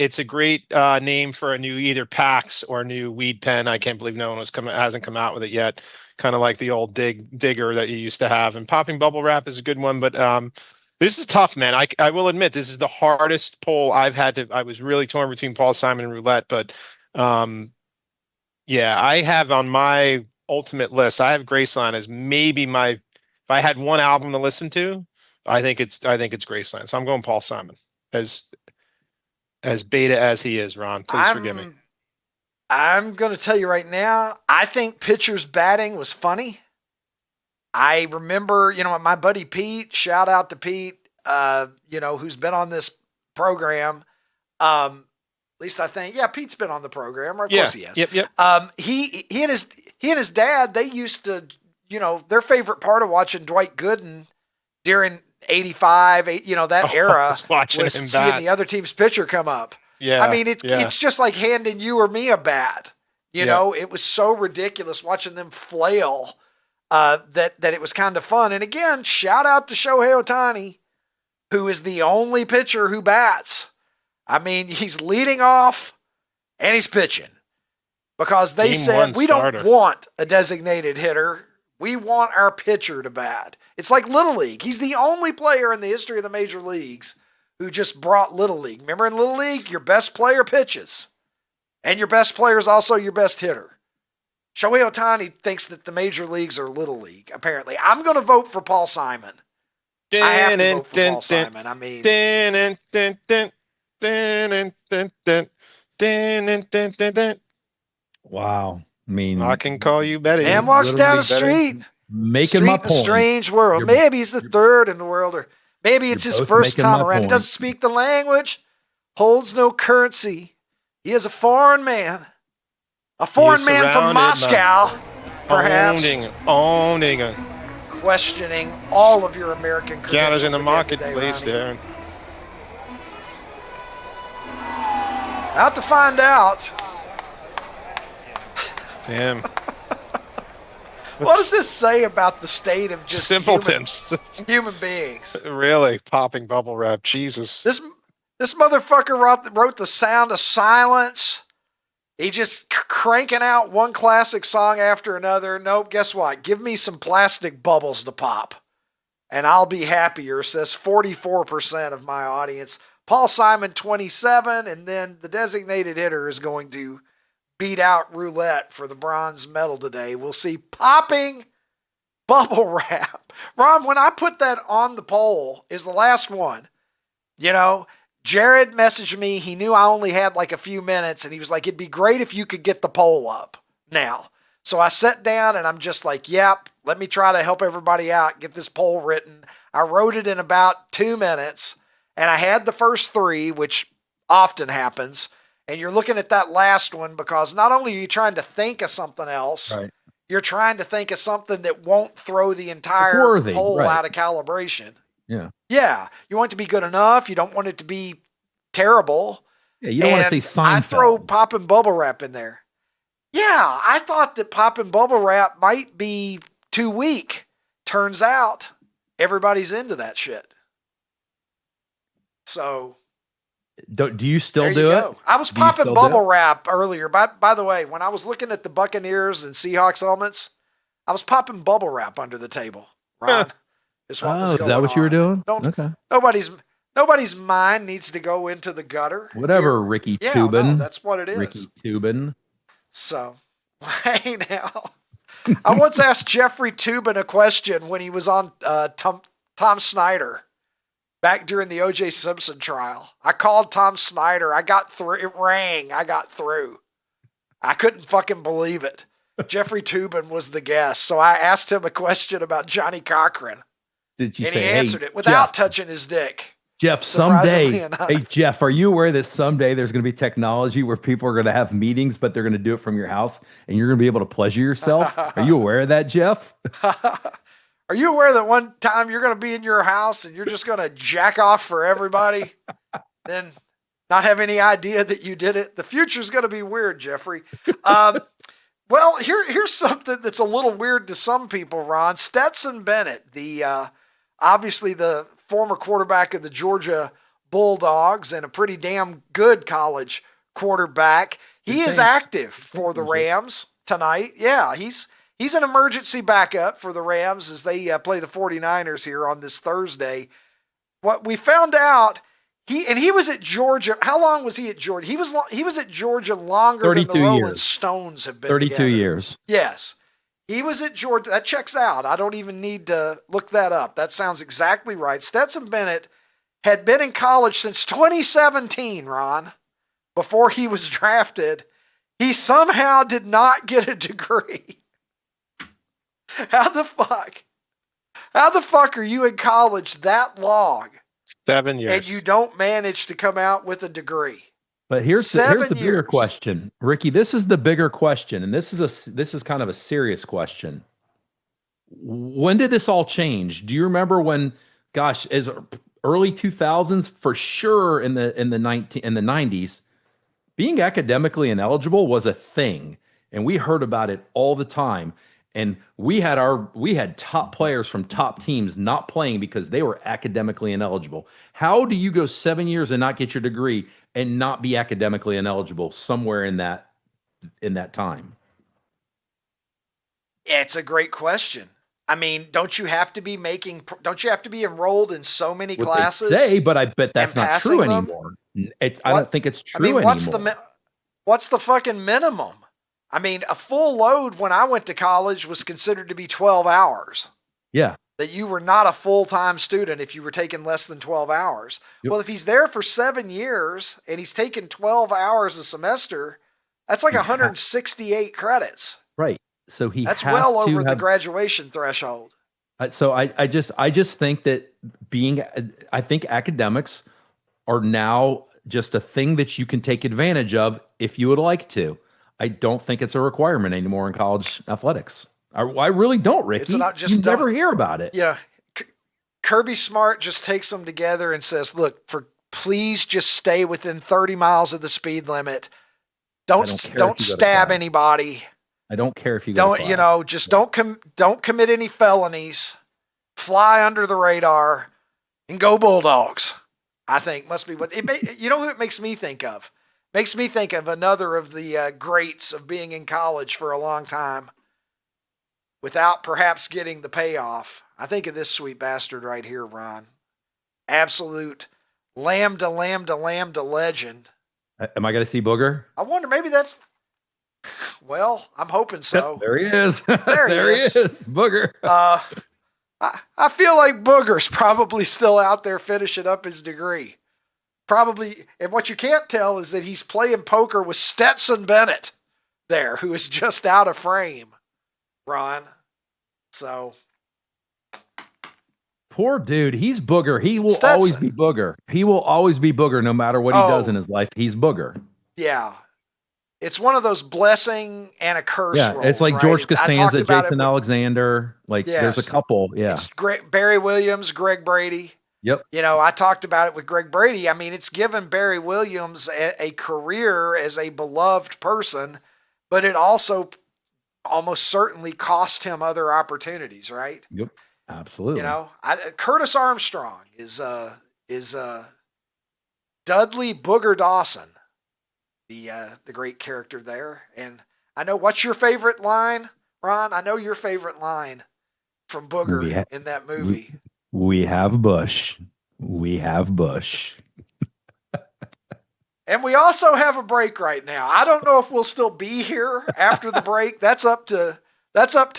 name for a new either PAX or new weed pen. I can't believe no one hasn't come out with it yet. Kind of like the old digger that you used to have. And popping bubble wrap is a good one, but this is tough, man. I will admit this is the hardest poll I've had to. I was really torn between Paul Simon and roulette, but yeah, I have on my ultimate list. I have Graceland as maybe if I had one album to listen to, I think it's Graceland. So I'm going Paul Simon as beta as he is. Ron, please forgive me. I'm going to tell you right now, I think pitchers batting was funny. I remember, my buddy Pete, shout out to Pete, who's been on this program. At least I think, Pete's been on the program. Of course he has. Yep. He and his dad, they used to, their favorite part of watching Dwight Gooden during 85, that era was seeing the other team's pitcher come up. Yeah. I mean, it's just like handing you or me a bat. It was so ridiculous watching them flail that it was kind of fun. And again, shout out to Shohei Ohtani, who is the only pitcher who bats. I mean, he's leading off and he's pitching because they said, we don't want a designated hitter. We want our pitcher to bat. It's like Little League. He's the only player in the history of the major leagues who just brought Little League. Remember in Little League, your best player pitches and your best player is also your best hitter. Shohei Ohtani thinks that the major leagues are Little League, apparently. I'm going to vote for Paul Simon. I have to vote for Paul Simon. I mean... Wow. I mean, I can call you Betty. Man walks down the street. Making my point. A strange world. Maybe he's the third in the world, or maybe it's his first time around. He doesn't speak the language, holds no currency. He is a foreign man. A foreign man from Moscow, perhaps. Owning questioning all of your American credentials. Counters in the marketplace there. Out to find out. Damn. What does this say about the state of just simpletons, human beings? Really, popping bubble wrap, Jesus. This motherfucker wrote The Sound of Silence. He just cranking out one classic song after another. Nope, guess what? Give me some plastic bubbles to pop, and I'll be happier, says 44% of my audience. Paul Simon, 27, and then the designated hitter is going to beat out roulette for the bronze medal today. We'll see popping bubble wrap. Ron, when I put that on the poll, is the last one. Jared messaged me. He knew I only had like a few minutes, and he was like, it'd be great if you could get the poll up now. So I sat down, and I'm just like, yep, let me try to help everybody out, get this poll written. I wrote it in about 2 minutes, and I had the first 3, which often happens. And you're looking at that last one because not only are you trying to think of something else, right, you're trying to think of something that won't throw the entire poll out of calibration. Yeah. Yeah. You want it to be good enough. You don't want it to be terrible. Yeah, you don't want to say Seinfeld. I throw pop and bubble wrap in there. Yeah, I thought that pop and bubble wrap might be too weak. Turns out everybody's into that shit. So... Do you still do it? I was popping bubble wrap earlier. By the way, when I was looking at the Buccaneers and Seahawks helmets, I was popping bubble wrap under the table. Ron, is that what you were doing? Okay. Nobody's Nobody's mind needs to go into the gutter. Whatever, Ricky Yeah, Tubin. no, that's what it is. Ricky Tubin. So, hey now. I once asked Jeffrey Tubin a question when he was on Tom Snyder back during the O.J. Simpson trial. I called Tom Snyder. I got through. It rang. I got through. I couldn't fucking believe it. Jeffrey Tubin was the guest. So I asked him a question about Johnny Cochran. Did you and say, he hey, answered it without Jeff, touching his dick. Jeff, Surprisingly someday, enough. hey, Jeff, are you aware that someday there's going to be technology where people are going to have meetings, but they're going to do it from your house and you're going to be able to pleasure yourself? Are you aware of that, Jeff? Are you aware that one time you're going to be in your house and you're just going to jack off for everybody? Then not have any idea that you did it? The future's going to be weird, Jeffrey. Well, here's something that's a little weird to some people, Ron. Stetson Bennett, obviously the former quarterback of the Georgia Bulldogs and a pretty damn good college quarterback. He is active for the Rams tonight. Yeah, he's an emergency backup for the Rams as they play the 49ers here on this Thursday. What we found out, he was at Georgia. How long was he at Georgia? He was at Georgia longer than the Rolling Stones have been 32 together. years. Yes. He was at Georgia. That checks out. I don't even need to look that up. That sounds exactly right. Stetson Bennett had been in college since 2017, Ron, before he was drafted. He somehow did not get a degree. How the fuck? How the fuck are you in college that long? 7 years. And you don't manage to come out with a degree? But here's the bigger years. question, Ricky. This is the bigger question, and this is kind of a serious question. When did this all change? Do you remember when? Gosh, as early 2000s for sure. In the 90s, being academically ineligible was a thing, and we heard about it all the time. And we had top players from top teams not playing because they were academically ineligible. How do you go 7 years and not get your degree and not be academically ineligible somewhere in that time? It's a great question. I mean, don't you have to be enrolled in so many classes? They say, but I bet that's not true anymore. I don't think it's true anymore. What's the fucking minimum? I mean, a full load when I went to college was considered to be 12 hours. Yeah. That you were not a full-time student if you were taking less than 12 hours. Yep. Well, if he's there for 7 years and he's taking 12 hours a semester, that's like 168 credits. Right. So that's well over the graduation threshold. So I just think that I think academics are now just a thing that you can take advantage of if you would like to. I don't think it's a requirement anymore in college athletics. I really don't, Ricky. It's not just you never hear about it. Yeah. Kirby Smart just takes them together and says, look, please just stay within 30 miles of the speed limit. Don't stab anybody. I don't care if you don't commit any felonies. Fly under the radar and go Bulldogs. I think must be what you know who it makes me think of. Makes me think of another of the greats of being in college for a long time without perhaps getting the payoff. I think of this sweet bastard right here, Ron. Absolute lambda legend. Am I going to see Booger? I wonder, maybe that's... Well, I'm hoping so. There he is. There he is. Booger. I feel like Booger's probably still out there finishing up his degree. Probably, and what you can't tell is that he's playing poker with Stetson Bennett there, who is just out of frame, Ron. So. Poor dude. He's Booger. He will always be Booger. He will always be Booger no matter what he does in his life. He's Booger. Yeah. It's one of those blessing and a curse roles, it's like right? George Costanza, Jason Alexander. There's a couple. Yeah. It's Barry Williams, Greg Brady. Yep. I talked about it with Greg Brady. I mean, it's given Barry Williams a career as a beloved person, but it also almost certainly cost him other opportunities, right? Yep. Absolutely. Curtis Armstrong is Dudley Booger Dawson, the great character there. And I know, what's your favorite line, Ron? I know your favorite line from Booger in that movie. We have Bush. We have Bush. And we also have a break right now. I don't know if we'll still be here after the break. That's up to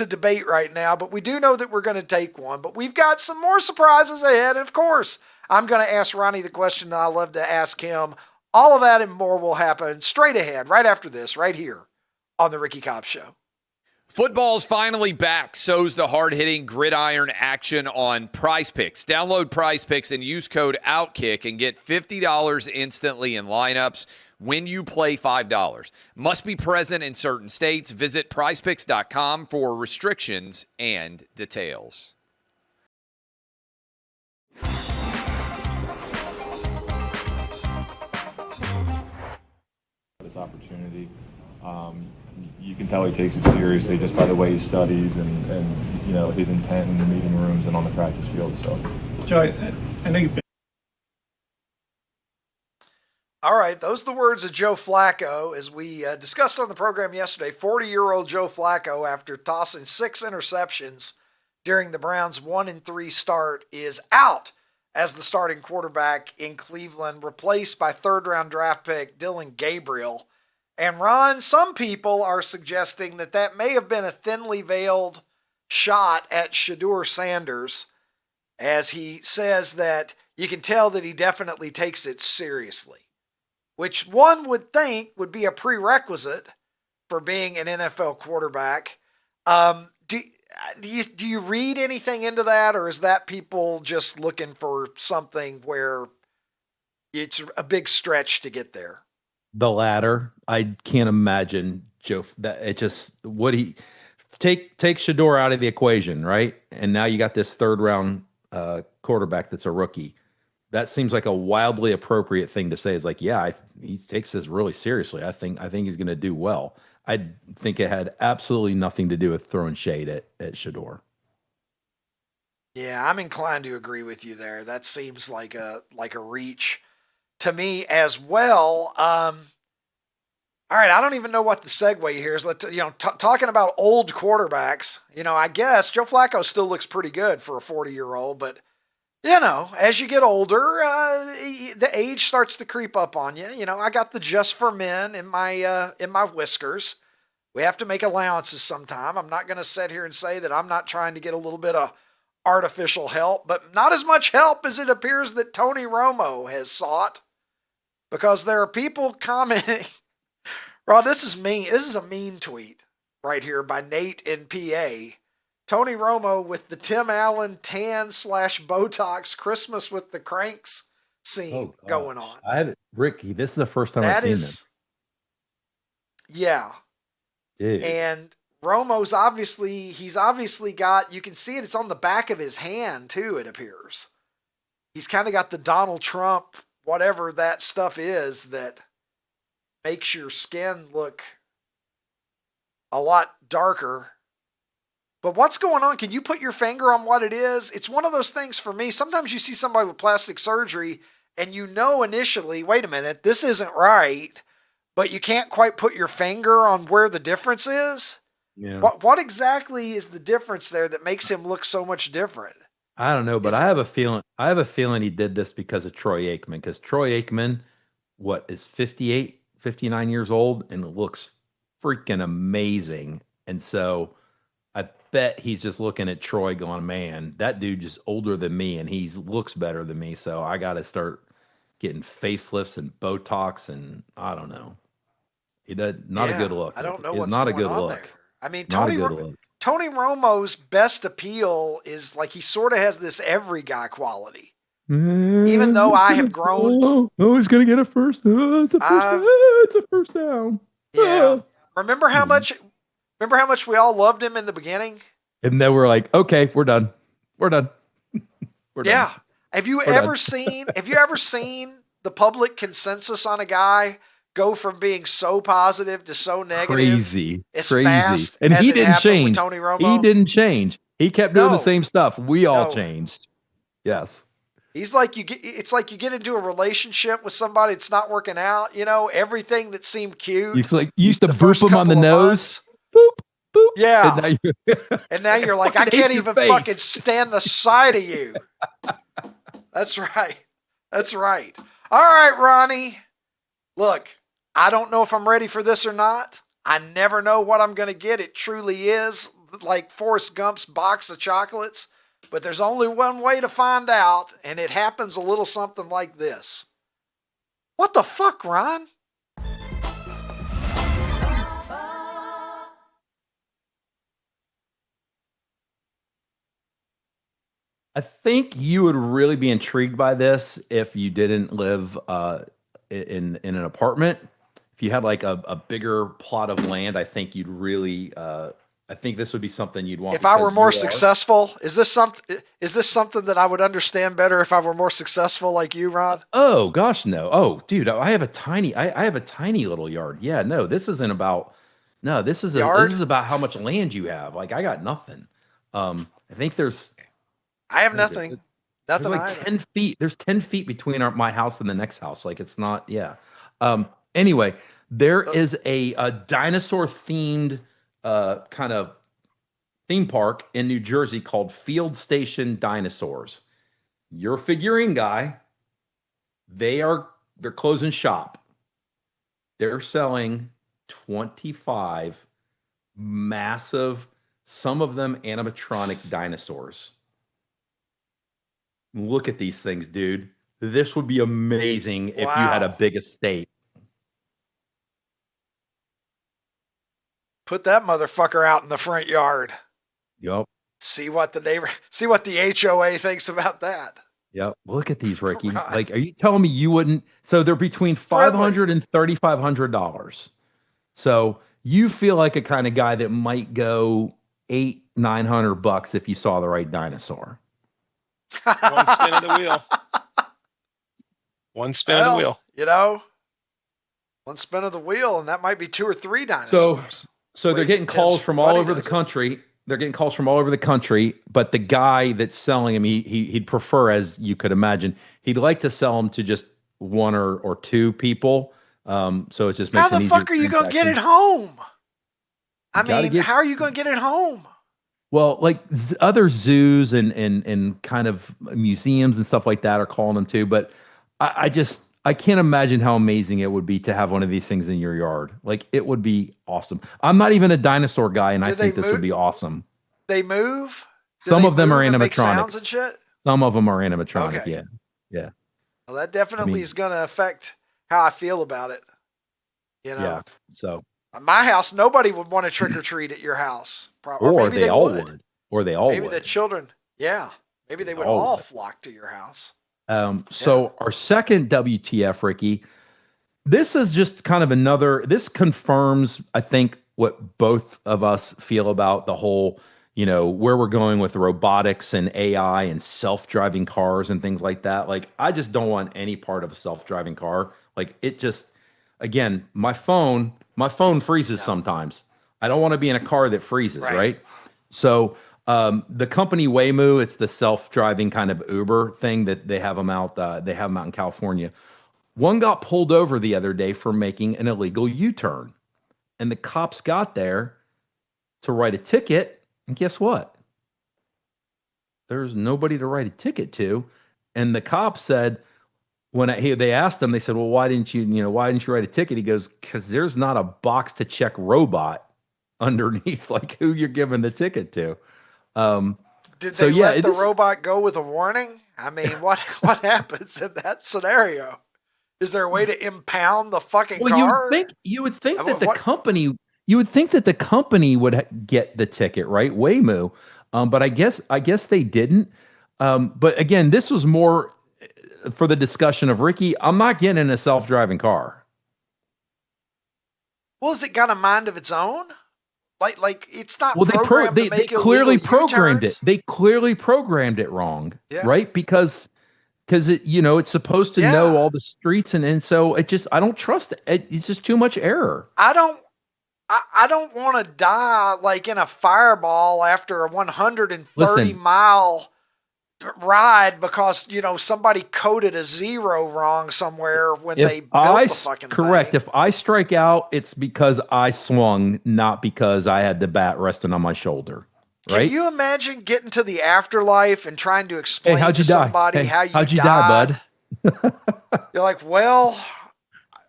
debate right now, but we do know that we're going to take one. But we've got some more surprises ahead. And of course, I'm going to ask Ronnie the question that I love to ask him. All of that and more will happen straight ahead, right after this, right here on the Ricky Cobb Show. Football's finally back. So's the hard-hitting gridiron action on Prize Picks. Download Prize Picks and use code OUTKICK and get $50 instantly in lineups when you play $5. Must be present in certain states. Visit prizepicks.com for restrictions and details. This opportunity. You can tell he takes it seriously just by the way he studies and you know, his intent in the meeting rooms and on the practice field. So, Joe, I know you've been. All right, those are the words of Joe Flacco. As we discussed on the program yesterday, 40-year-old Joe Flacco, after tossing 6 interceptions during the Browns' 1-3 start, is out as the starting quarterback in Cleveland, replaced by third-round draft pick Dylan Gabriel. And Ron, some people are suggesting that that may have been a thinly veiled shot at Shedeur Sanders, as he says that you can tell that he definitely takes it seriously, which one would think would be a prerequisite for being an NFL quarterback. Do you read anything into that, or is that people just looking for something where it's a big stretch to get there? The latter. I can't imagine Joe that it just what he take Shedeur out of the equation, right? And now you got this third round quarterback that's a rookie. That seems like a wildly appropriate thing to say. It's like, yeah, he takes this really seriously. I think he's going to do well. I think it had absolutely nothing to do with throwing shade at Shedeur. Yeah, I'm inclined to agree with you there. That seems like a reach to me as well. All right, I don't even know what the segue here is. Talking about old quarterbacks, I guess Joe Flacco still looks pretty good for a 40-year-old, but as you get older, the age starts to creep up on you. I got the Just for Men in my whiskers. We have to make allowances sometime. I'm not going to sit here and say that I'm not trying to get a little bit of artificial help, but not as much help as it appears that Tony Romo has sought, because there are people commenting. Rod, this is mean. This is a mean tweet right here by Nate in PA. Tony Romo with the Tim Allen tan/Botox Christmas with the Cranks scene going on. Ricky, this is the first time I've seen this. Yeah. Dude. And Romo's he's obviously got, you can see it, it's on the back of his hand too, it appears. He's kind of got the Donald Trump, whatever that stuff is that makes your skin look a lot darker. But what's going on? Can you put your finger on what it is? It's one of those things for me. Sometimes you see somebody with plastic surgery and initially, wait a minute, this isn't right, but you can't quite put your finger on where the difference is. Yeah. What exactly is the difference there that makes him look so much different? I don't know, but I have a feeling he did this because of Troy Aikman, because Troy Aikman, is 58, 59 years old and looks freaking amazing. And so I bet he's just looking at Troy going, man, that dude just older than me and he looks better than me. So I got to start getting facelifts and Botox, and I don't know. He does not a good look. I don't know it's what's not going a good on look. there. I mean, Not a good look. Tony Romo's best appeal is like he sort of has this every guy quality. Even though I have grown. He's going to get a first. It's a first down. Yeah. Remember how much we all loved him in the beginning? And then we're like, okay, we're done. We're done. Yeah. Have you ever seen the public consensus on a guy go from being so positive to so negative? Crazy. Fast and as he it didn't happened change. with Tony Romo? He didn't change. He kept doing the No. same stuff. We all No. changed. Yes. He's like it's like you get into a relationship with somebody that's not working out, everything that seemed cute. You used to the boop first him on the couple of nose. months. Boop, boop. Yeah. And And now you're like, I Fucking can't hate your even face. fucking stand the sight of you. That's right. That's right. All right, Ronnie. Look, I don't know if I'm ready for this or not. I never know what I'm going to get. It truly is like Forrest Gump's box of chocolates. But there's only one way to find out, and it happens a little something like this. What the fuck, Ron? I think you would really be intrigued by this if you didn't live in an apartment. If you had like a bigger plot of land, I think you'd really. I think this would be something you'd want. If I were more successful, is this something that I would understand better if I were more successful like you, Ron? Oh gosh, no. Oh, dude, I have a tiny little yard. Yeah, no, this isn't about. No, this is about how much land you have. Like I got nothing. I think I have nothing. Nothing. There's like 10 feet. There's 10 feet between my house and the next house. Like it's not. Yeah. Anyway, there is a dinosaur themed kind of theme park in New Jersey called Field Station Dinosaurs. You're a figurine guy. They're closing shop. They're selling 25 massive, some of them animatronic dinosaurs. Look at these things, dude. This would be amazing if you had a big estate. Put that motherfucker out in the front yard. Yep. See what the HOA thinks about that. Yep. Look at these, Ricky. Right. Like, are you telling me you wouldn't? So they're between $500 and $3,500. So you feel like a kind of guy that might go $800-900 if you saw the right dinosaur. One spin of the wheel. One spin of the wheel. You know, one spin of the wheel, and that might be 2 or 3 dinosaurs. So they're getting calls from all over the country. They're getting calls from all over the country, but the guy that's selling them, he'd prefer, as you could imagine, he'd like to sell them to just 1 or 2 people. So it just makes it easier. How the fuck are you going to get it home? How are you going to get it home? Well, like other zoos and kind of museums and stuff like that are calling them too. But I can't imagine how amazing it would be to have one of these things in your yard. Like it would be awesome. I'm not even a dinosaur guy, and I think this would be awesome. They move? Some of them are animatronics. Make sounds and shit? Some of them are animatronic. Okay. Yeah. Well, that definitely is going to affect how I feel about it. You know. Yeah. So. My house, nobody would want to trick or treat at your house. Or maybe they all would. Or they all maybe would. The children. Yeah. Maybe they would all flock to your house. So our second WTF, Ricky, this is just kind of this confirms, I think, what both of us feel about the whole, where we're going with robotics and AI and self-driving cars and things like that. Like, I just don't want any part of a self-driving car. Like, it just, again, my phone freezes sometimes. I don't want to be in a car that freezes, right? So the company Waymo, it's the self-driving kind of Uber thing that they have them out. They have them out in California. One got pulled over the other day for making an illegal U-turn, and the cops got there to write a ticket. And guess what? There's nobody to write a ticket to. And the cop said, they asked him, they said, well, why didn't you write a ticket? He goes, because there's not a box to check robot underneath like who you're giving the ticket to. Did they let the robot go with a warning? I mean, what happens in that scenario? Is there a way to impound the fucking car? You would think that the company would get the ticket, right? Waymo. But I guess they didn't. But again, this was more for the discussion of Ricky. I'm not getting in a self-driving car. Well, has it got a mind of its own? Like it's not. Well, they clearly programmed U-turns? it. They clearly programmed it wrong, right? Because it, it's supposed to know all the streets, and so I don't trust it. It's just too much error. I don't want to die like in a fireball after a 130-mile ride because somebody coded a 0 wrong somewhere when they built the fucking correct. thing. If I strike out, it's because I swung, not because I had the bat resting on my shoulder. right? Can you imagine getting to the afterlife and trying to explain how'd to you die? somebody Hey, how you how'd you died? die, bud? You're like, well,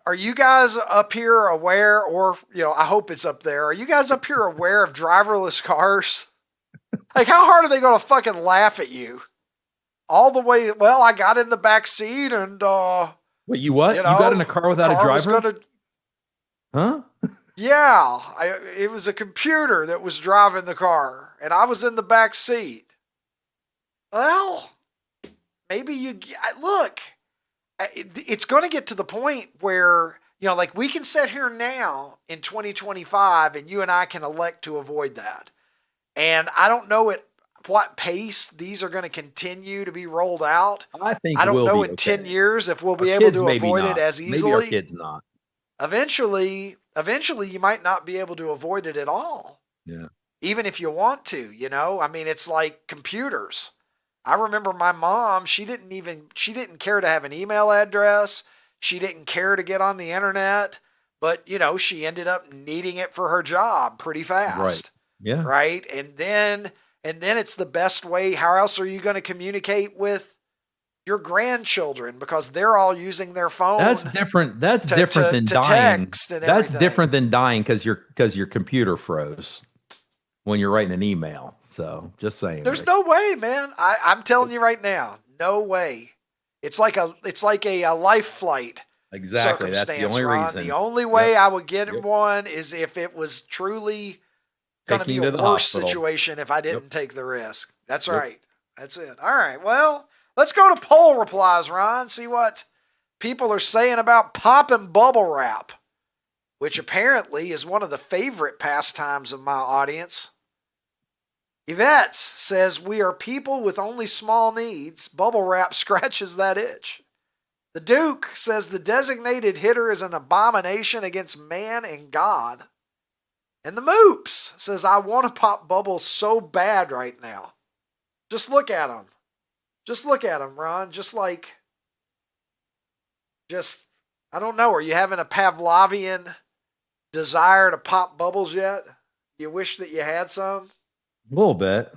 are you guys up here aware, or, I hope it's up there. Are you guys up here aware of driverless cars? Like, how hard are they going to fucking laugh at you? All the way, well, I got in the back seat and, Wait, you what? You got in a car without a driver? Huh? Yeah, it was a computer that was driving the car, and I was in the back seat. Well, maybe look. It's going to get to the point where, like we can sit here now in 2025 and you and I can elect to avoid that. And I don't know at what pace these are going to continue to be rolled out. I think I don't we'll know be in okay. 10 years if we'll be Our able kids to maybe avoid not. it as easily. Maybe our kids not. Eventually you might not be able to avoid it at all. Yeah. Even if you want to, I mean, it's like computers. I remember my mom, she didn't care to have an email address. She didn't care to get on the internet, but she ended up needing it for her job pretty fast. Right. Yeah. Right. And then it's the best way. How else are you going to communicate with your grandchildren? Because they're all using their phone. That's different. That's different than dying. Text and That's everything. different than dying because your computer froze when you're writing an email. So just saying. There's no way, man. I'm telling you right now, no way. It's like a life flight. Exactly. That's the only Ron. reason. The only way I would get in one is if it was truly going to be a worse situation if I didn't take the risk. That's right. That's it. All right. Well, let's go to poll replies, Ron. See what people are saying about popping bubble wrap, which apparently is one of the favorite pastimes of my audience. Yvette says, we are people with only small needs. Bubble wrap scratches that itch. The Duke says the designated hitter is an abomination against man and God. And the Moops says, I want to pop bubbles so bad right now. Just look at them. Just look at them, Ron. I don't know. Are you having a Pavlovian desire to pop bubbles yet? You wish that you had some? A little bit.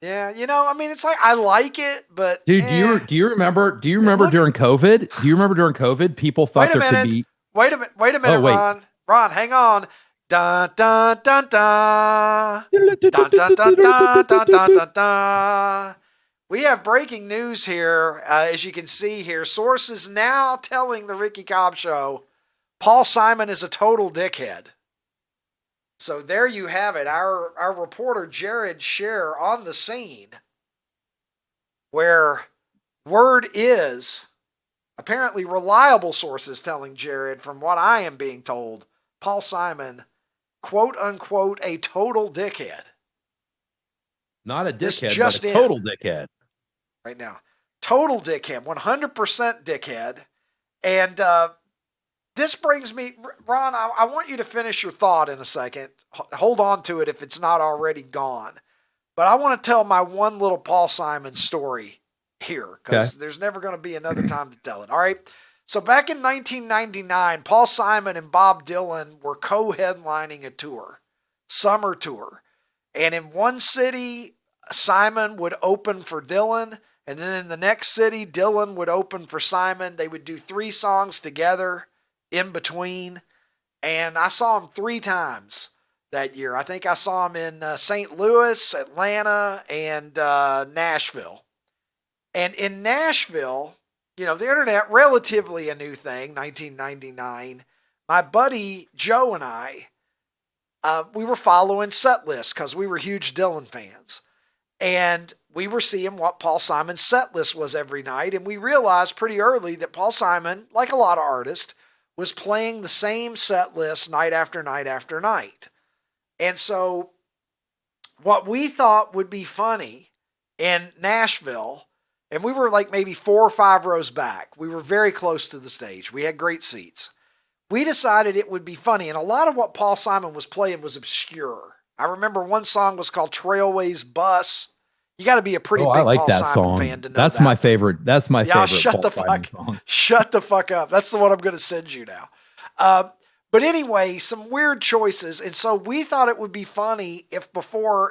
Yeah, I mean, it's like I like it, but dude, do you remember during COVID? Do you remember during COVID people thought there could be Wait a minute, Ron. Ron, hang on. Dun dun dun dun. Dun dun dun dun dun dun dun dun. We have breaking news here, as you can see here. Sources now telling the Ricky Cobb Show, Paul Simon is a total dickhead. So there you have it. Our reporter Jared Scher on the scene, where word is apparently reliable sources telling Jared, from what I am being told, Paul Simon, quote unquote, a total dickhead. Not a dickhead, but a total dickhead. Right now. Total dickhead, 100% dickhead. And this brings me, Ron, I want you to finish your thought in a second. Hold on to it if it's not already gone. But I want to tell my one little Paul Simon story here, because there's never going to be another time to tell it. All right. So back in 1999, Paul Simon and Bob Dylan were co-headlining a tour, summer tour. And in one city, Simon would open for Dylan. And then in the next city, Dylan would open for Simon. They would do 3 songs together in between. And I saw him 3 times that year. I think I saw him in St. Louis, Atlanta, and Nashville. And in Nashville, the internet, relatively a new thing, 1999. My buddy Joe and I, we were following set lists because we were huge Dylan fans. And we were seeing what Paul Simon's set list was every night. And we realized pretty early that Paul Simon, like a lot of artists, was playing the same set list night after night after night. And so what we thought would be funny in Nashville, and we were like maybe 4 or 5 rows back. We were very close to the stage. We had great seats. We decided it would be funny. And a lot of what Paul Simon was playing was obscure. I remember one song was called Trailways Bus. You got to be a pretty big Paul Simon fan to know that's that. my favorite. That's my favorite. Shut the fuck up. That's the one I'm going to send you now. But anyway, some weird choices. And so we thought it would be funny if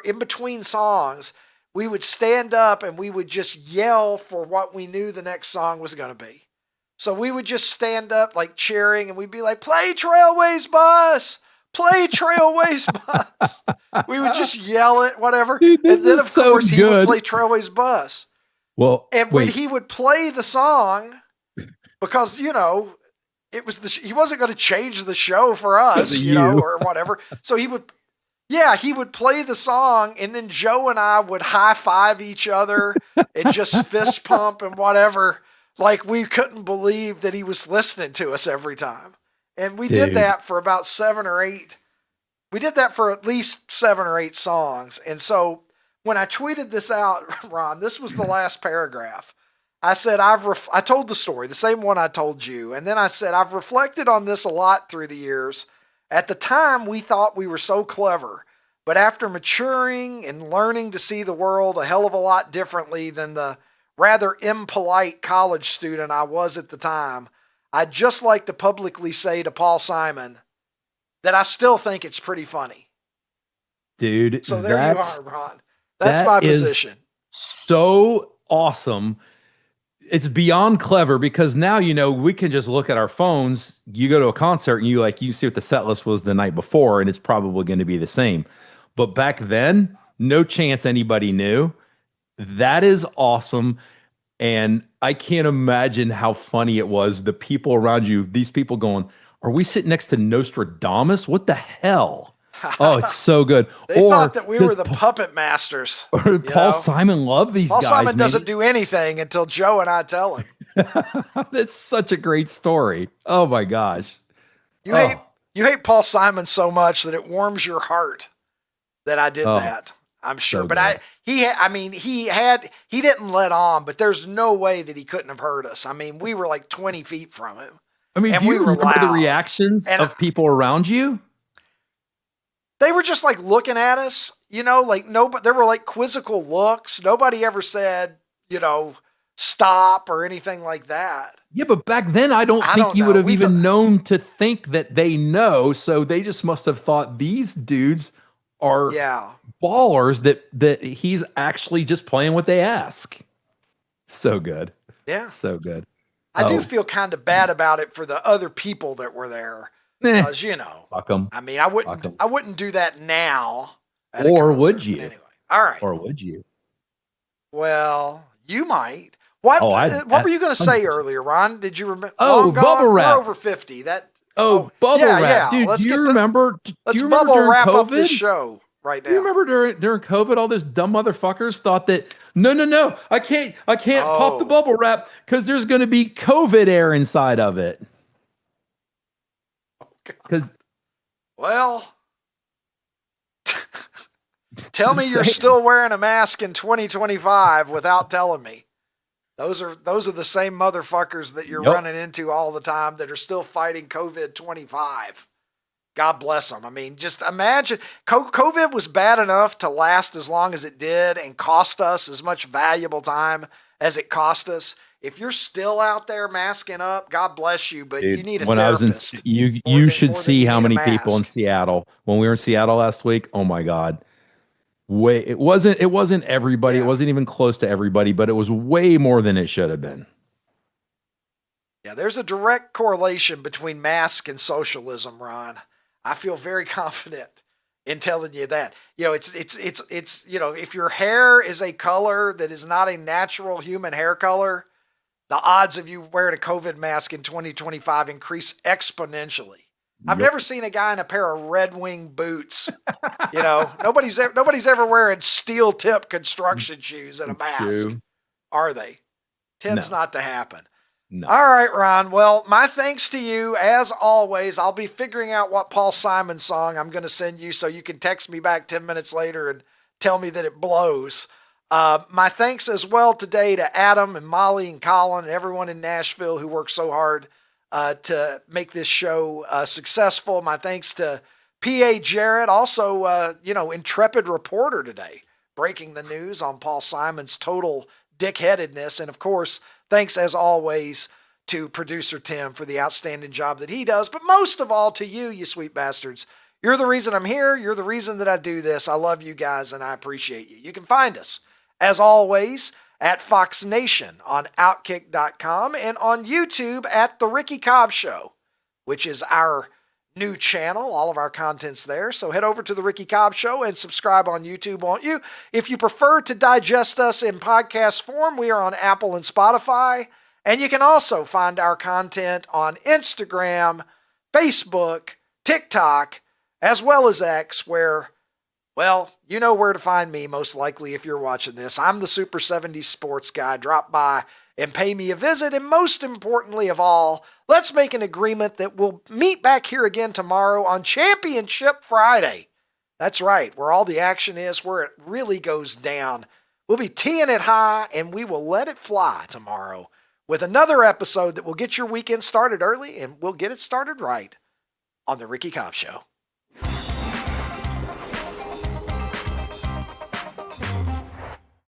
in between songs, we would stand up and we would just yell for what we knew the next song was going to be. So we would just stand up like cheering and we'd be like, play Trailways Bus, play Trailways Bus. We would just yell it, whatever. Dude, and then, of course, he would good. play Trailways Bus. Well, and when he would play the song, because, he wasn't going to change the show for us, or whatever. So he would play the song, and then Joe and I would high five each other and just fist pump and whatever. Like we couldn't believe that he was listening to us every time. And we did that for about 7 or 8. We did that for at least 7 or 8 songs. And so when I tweeted this out, Ron, this was the last paragraph. I said, I told the story, the same one I told you. And then I said, I've reflected on this a lot through the years. At the time, we thought we were so clever. But after maturing and learning to see the world a hell of a lot differently than the rather impolite college student I was at the time, I'd just like to publicly say to Paul Simon that I still think it's pretty funny. Dude, so there you are, Ron. That's my position. So awesome. It's beyond clever because now, we can just look at our phones. You go to a concert and you see what the set list was the night before, and it's probably going to be the same. But back then, no chance anybody knew. That is awesome. And I can't imagine how funny it was. The people around you, these people going, are we sitting next to Nostradamus? What the hell? Oh, it's so good. They thought that we were the puppet masters. Or Paul Simon loved these guys. Paul Simon doesn't do anything until Joe and I tell him. That's such a great story. Oh my gosh. You hate Paul Simon so much that it warms your heart that I did that. I'm sure. So but he didn't let on, but there's no way that he couldn't have heard us. I mean, we were like 20 feet from him. I mean, do you remember the reactions of people around you? They were just like looking at us, like nobody, there were like quizzical looks. Nobody ever said, stop or anything like that. Yeah, but back then, I don't think you would have even known to think that they know. So they just must have thought these dudes are ballers that he's actually just playing what they ask. So good. Yeah. So good. I do feel kind of bad about it for the other people that were there. Because, fuck 'em. I mean, I wouldn't do that now. Or would you? Anyway. All right. Or would you? Well, you might. What were you going to say earlier, Ron? Did you remember? Oh, bubble wrap. We're over 50. Bubble wrap. Dude, do you remember? Let's bubble wrap up this show right now. Do you remember during COVID, all those dumb motherfuckers thought that, no, I can't pop the bubble wrap because there's going to be COVID air inside of it. Because, tell me you're still wearing a mask in 2025 without telling me. Those are the same motherfuckers that you're running into all the time that are still fighting COVID-25. God bless them. I mean, just imagine COVID was bad enough to last as long as it did and cost us as much valuable time as it cost us. If you're still out there masking up, God bless you, but you need a therapist. You should see how many people in Seattle. When we were in Seattle last week, oh my God. It wasn't everybody. Yeah. It wasn't even close to everybody, but it was way more than it should have been. Yeah, there's a direct correlation between mask and socialism, Ron. I feel very confident in telling you that. It's if your hair is a color that is not a natural human hair color, the odds of you wearing a COVID mask in 2025 increase exponentially. I've never seen a guy in a pair of Red Wing boots. Nobody's ever wearing steel tip construction shoes and a mask. Are they? Tends not to happen. No. All right, Ron. Well, my thanks to you. As always, I'll be figuring out what Paul Simon song I'm going to send you so you can text me back 10 minutes later and tell me that it blows. My thanks as well today to Adam and Molly and Colin and everyone in Nashville who worked so hard to make this show successful. My thanks to P.A. Jarrett, also, intrepid reporter today, breaking the news on Paul Simon's total dickheadedness. And of course, thanks as always to producer Tim for the outstanding job that he does, but most of all to you, you sweet bastards. You're the reason I'm here. You're the reason that I do this. I love you guys and I appreciate you. You can find us, as always, at Fox Nation on Outkick.com and on YouTube at The Ricky Cobb Show, which is our new channel. All of our content's there. So head over to The Ricky Cobb Show and subscribe on YouTube, won't you? If you prefer to digest us in podcast form, we are on Apple and Spotify. And you can also find our content on Instagram, Facebook, TikTok, as well as X, where, well, you know where to find me most likely if you're watching this. I'm the Super 70s Sports Guy. Drop by and pay me a visit. And most importantly of all, let's make an agreement that we'll meet back here again tomorrow on Championship Friday. That's right, where all the action is, where it really goes down. We'll be teeing it high, and we will let it fly tomorrow with another episode that will get your weekend started early, and we'll get it started right on The Ricky Cobb Show.